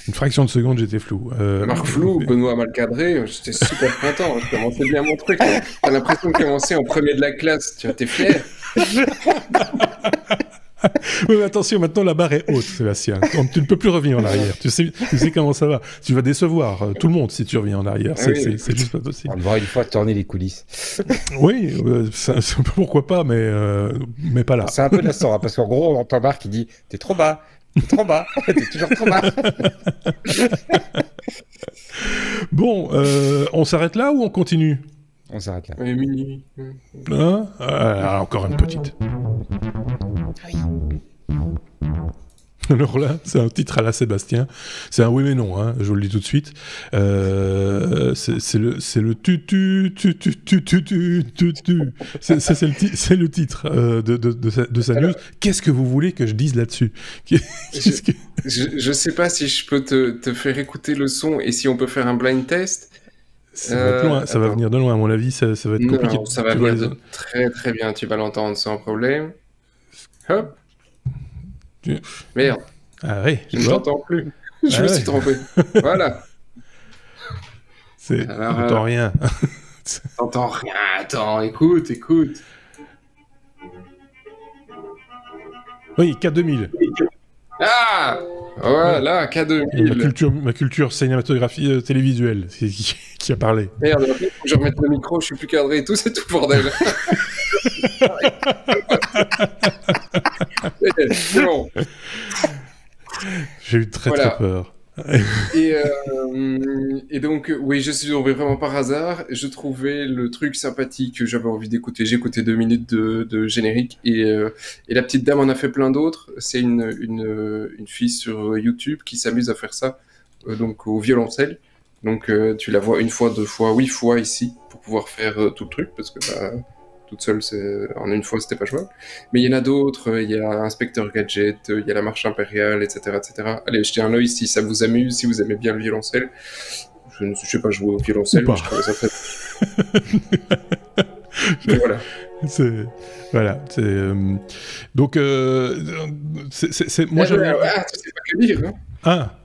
Une fraction de seconde, j'étais flou. Marc flou, Benoît mal cadré. J'étais super content. Je commençais bien mon truc. T'as l'impression de commencer en premier de la classe. Tu vois, t'es fier. Oui, mais attention, maintenant la barre est haute, Sébastien. Tu ne peux plus revenir en arrière. Tu sais comment ça va. Tu vas décevoir tout le monde si tu reviens en arrière. C'est juste pas possible. On devra une fois tourner les coulisses. Oui, pourquoi pas, mais pas là. C'est un peu lassant, parce qu'en gros, on entend Marc qui dit « T'es trop bas, t'es toujours trop bas. » Bon, on s'arrête là ou on continue ? On s'arrête là. Oui, minuit. Hein ? Encore une petite. Oui. Alors là, c'est un titre à la Sébastien. C'est un oui mais non, hein, je vous le dis tout de suite. C'est le tu. C'est le titre de sa news. Qu'est-ce que vous voulez que je dise là-dessus ? Je sais pas si je peux te faire écouter le son et si on peut faire un blind test. Ça va être loin, ça va venir de loin, à mon avis, ça va être compliqué. Non, ça va venir de très très bien, tu vas l'entendre sans problème. Hop. Merde. Ah oui. Je ne t'entends plus. Je me suis trompé. Voilà. T'entends rien. T'entends rien. Attends, écoute. Oui, K2000. Ah, voilà, K2000. Ma culture cinématographie télévisuelle qui a parlé. Merde, il faut que je remette le micro, je suis plus cadré et tout, c'est tout bordel. C'est bon. J'ai eu très peur. Et donc, oui, je suis tombé vraiment par hasard. Je trouvais le truc sympathique que j'avais envie d'écouter. J'ai écouté 2 minutes de générique et la petite dame en a fait plein d'autres. C'est une fille sur YouTube qui s'amuse à faire ça, donc au violoncelle. Donc, tu la vois 1 fois, 2 fois, 8 fois ici pour pouvoir faire tout le truc parce que toute seule, en 1 fois, c'était pas jouable. Mais il y en a d'autres, il y a Inspecteur Gadget, il y a la Marche Impériale, etc., etc. Allez, jetez un œil si ça vous amuse, si vous aimez bien le violoncelle. Je ne sais pas jouer au violoncelle, mais je trouvais ça très... Voilà. Donc, moi, tu sais pas que dire, hein. Ah,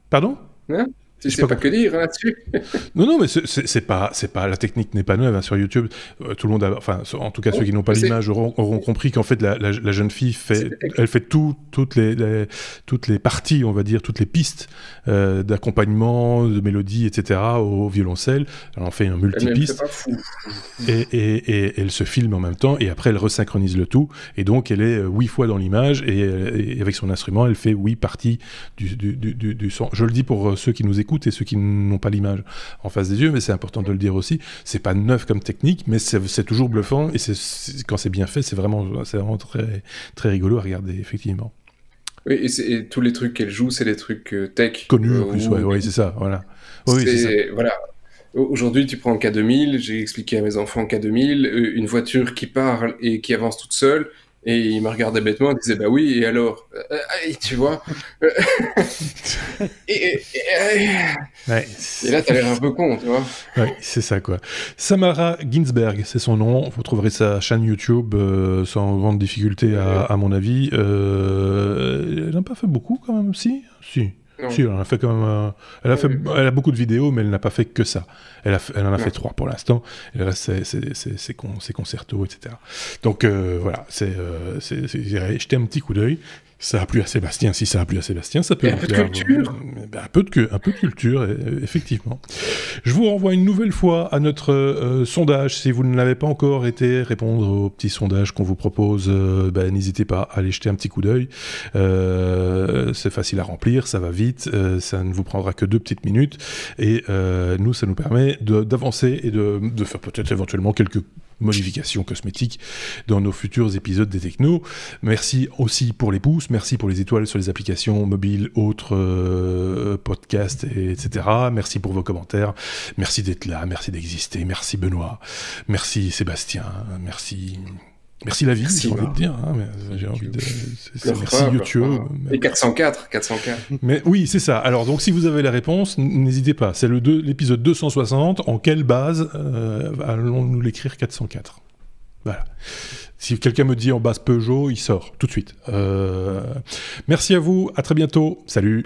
pardon ? Hein ? Tu sais pas que dire là-dessus. Non, mais c'est pas la technique n'est pas neuve hein, sur YouTube. Tout le monde, en tout cas ceux qui n'ont pas l'image auront compris qu'en fait la jeune fille elle fait toutes les parties, on va dire, toutes les pistes d'accompagnement, de mélodie, etc. au violoncelle. Elle en fait un multipiste et elle se filme en même temps et après elle resynchronise le tout et donc elle est 8 fois dans l'image et avec son instrument elle fait 8 parties du son. Je le dis pour ceux qui nous écoutent et ceux qui n'ont pas l'image en face des yeux, mais c'est important de le dire aussi. C'est pas neuf comme technique, mais c'est toujours bluffant et quand c'est bien fait, c'est vraiment très, très rigolo à regarder, effectivement. Oui, et tous les trucs qu'elle joue, c'est des trucs tech. Connus en plus, oui, c'est ça, voilà. Oui, c'est ça. Voilà. Aujourd'hui, tu prends le K2000, j'ai expliqué à mes enfants K2000, une voiture qui parle et qui avance toute seule, et ils me regardaient bêtement, ils disaient bah oui, et alors tu vois et là, t'as l'air un peu con, tu vois. Ouais, c'est ça, quoi. Samara Ginsberg, c'est son nom. Vous trouverez sa chaîne YouTube sans grande difficulté, à mon avis. Elle n'a pas fait beaucoup, quand même, si. Si, elle en a fait quand même. Elle a beaucoup de vidéos, mais elle n'a pas fait que ça. Elle en a fait 3 pour l'instant. Et le reste, c'est concertos, etc. Donc voilà, j'irai jeter un petit coup d'œil. Ça a plu à Sébastien. Si ça a plu à Sébastien, ça peut. Un peu de culture. Un peu de culture, effectivement. Je vous renvoie une nouvelle fois à notre sondage. Si vous ne l'avez pas encore été, répondre au petit sondage qu'on vous propose, n'hésitez pas à aller jeter un petit coup d'œil. C'est facile à remplir, ça va vite, ça ne vous prendra que 2 petites minutes. Et nous, ça nous permet d'avancer et de faire peut-être éventuellement quelques modifications cosmétiques dans nos futurs épisodes des Technos. Merci aussi pour les pouces, merci pour les étoiles sur les applications mobiles, autres podcasts, etc. Merci pour vos commentaires, merci d'être là, merci d'exister, merci Benoît, merci Sébastien, merci la vie, j'ai envie de dire. Hein, mais j'ai envie de... merci YouTube. Et 404. Mais oui, c'est ça. Alors, donc, si vous avez la réponse, n'hésitez pas. C'est l'épisode 260. En quelle base allons-nous l'écrire 404 ? Voilà. Si quelqu'un me dit en base Peugeot, il sort tout de suite. Merci à vous. À très bientôt. Salut.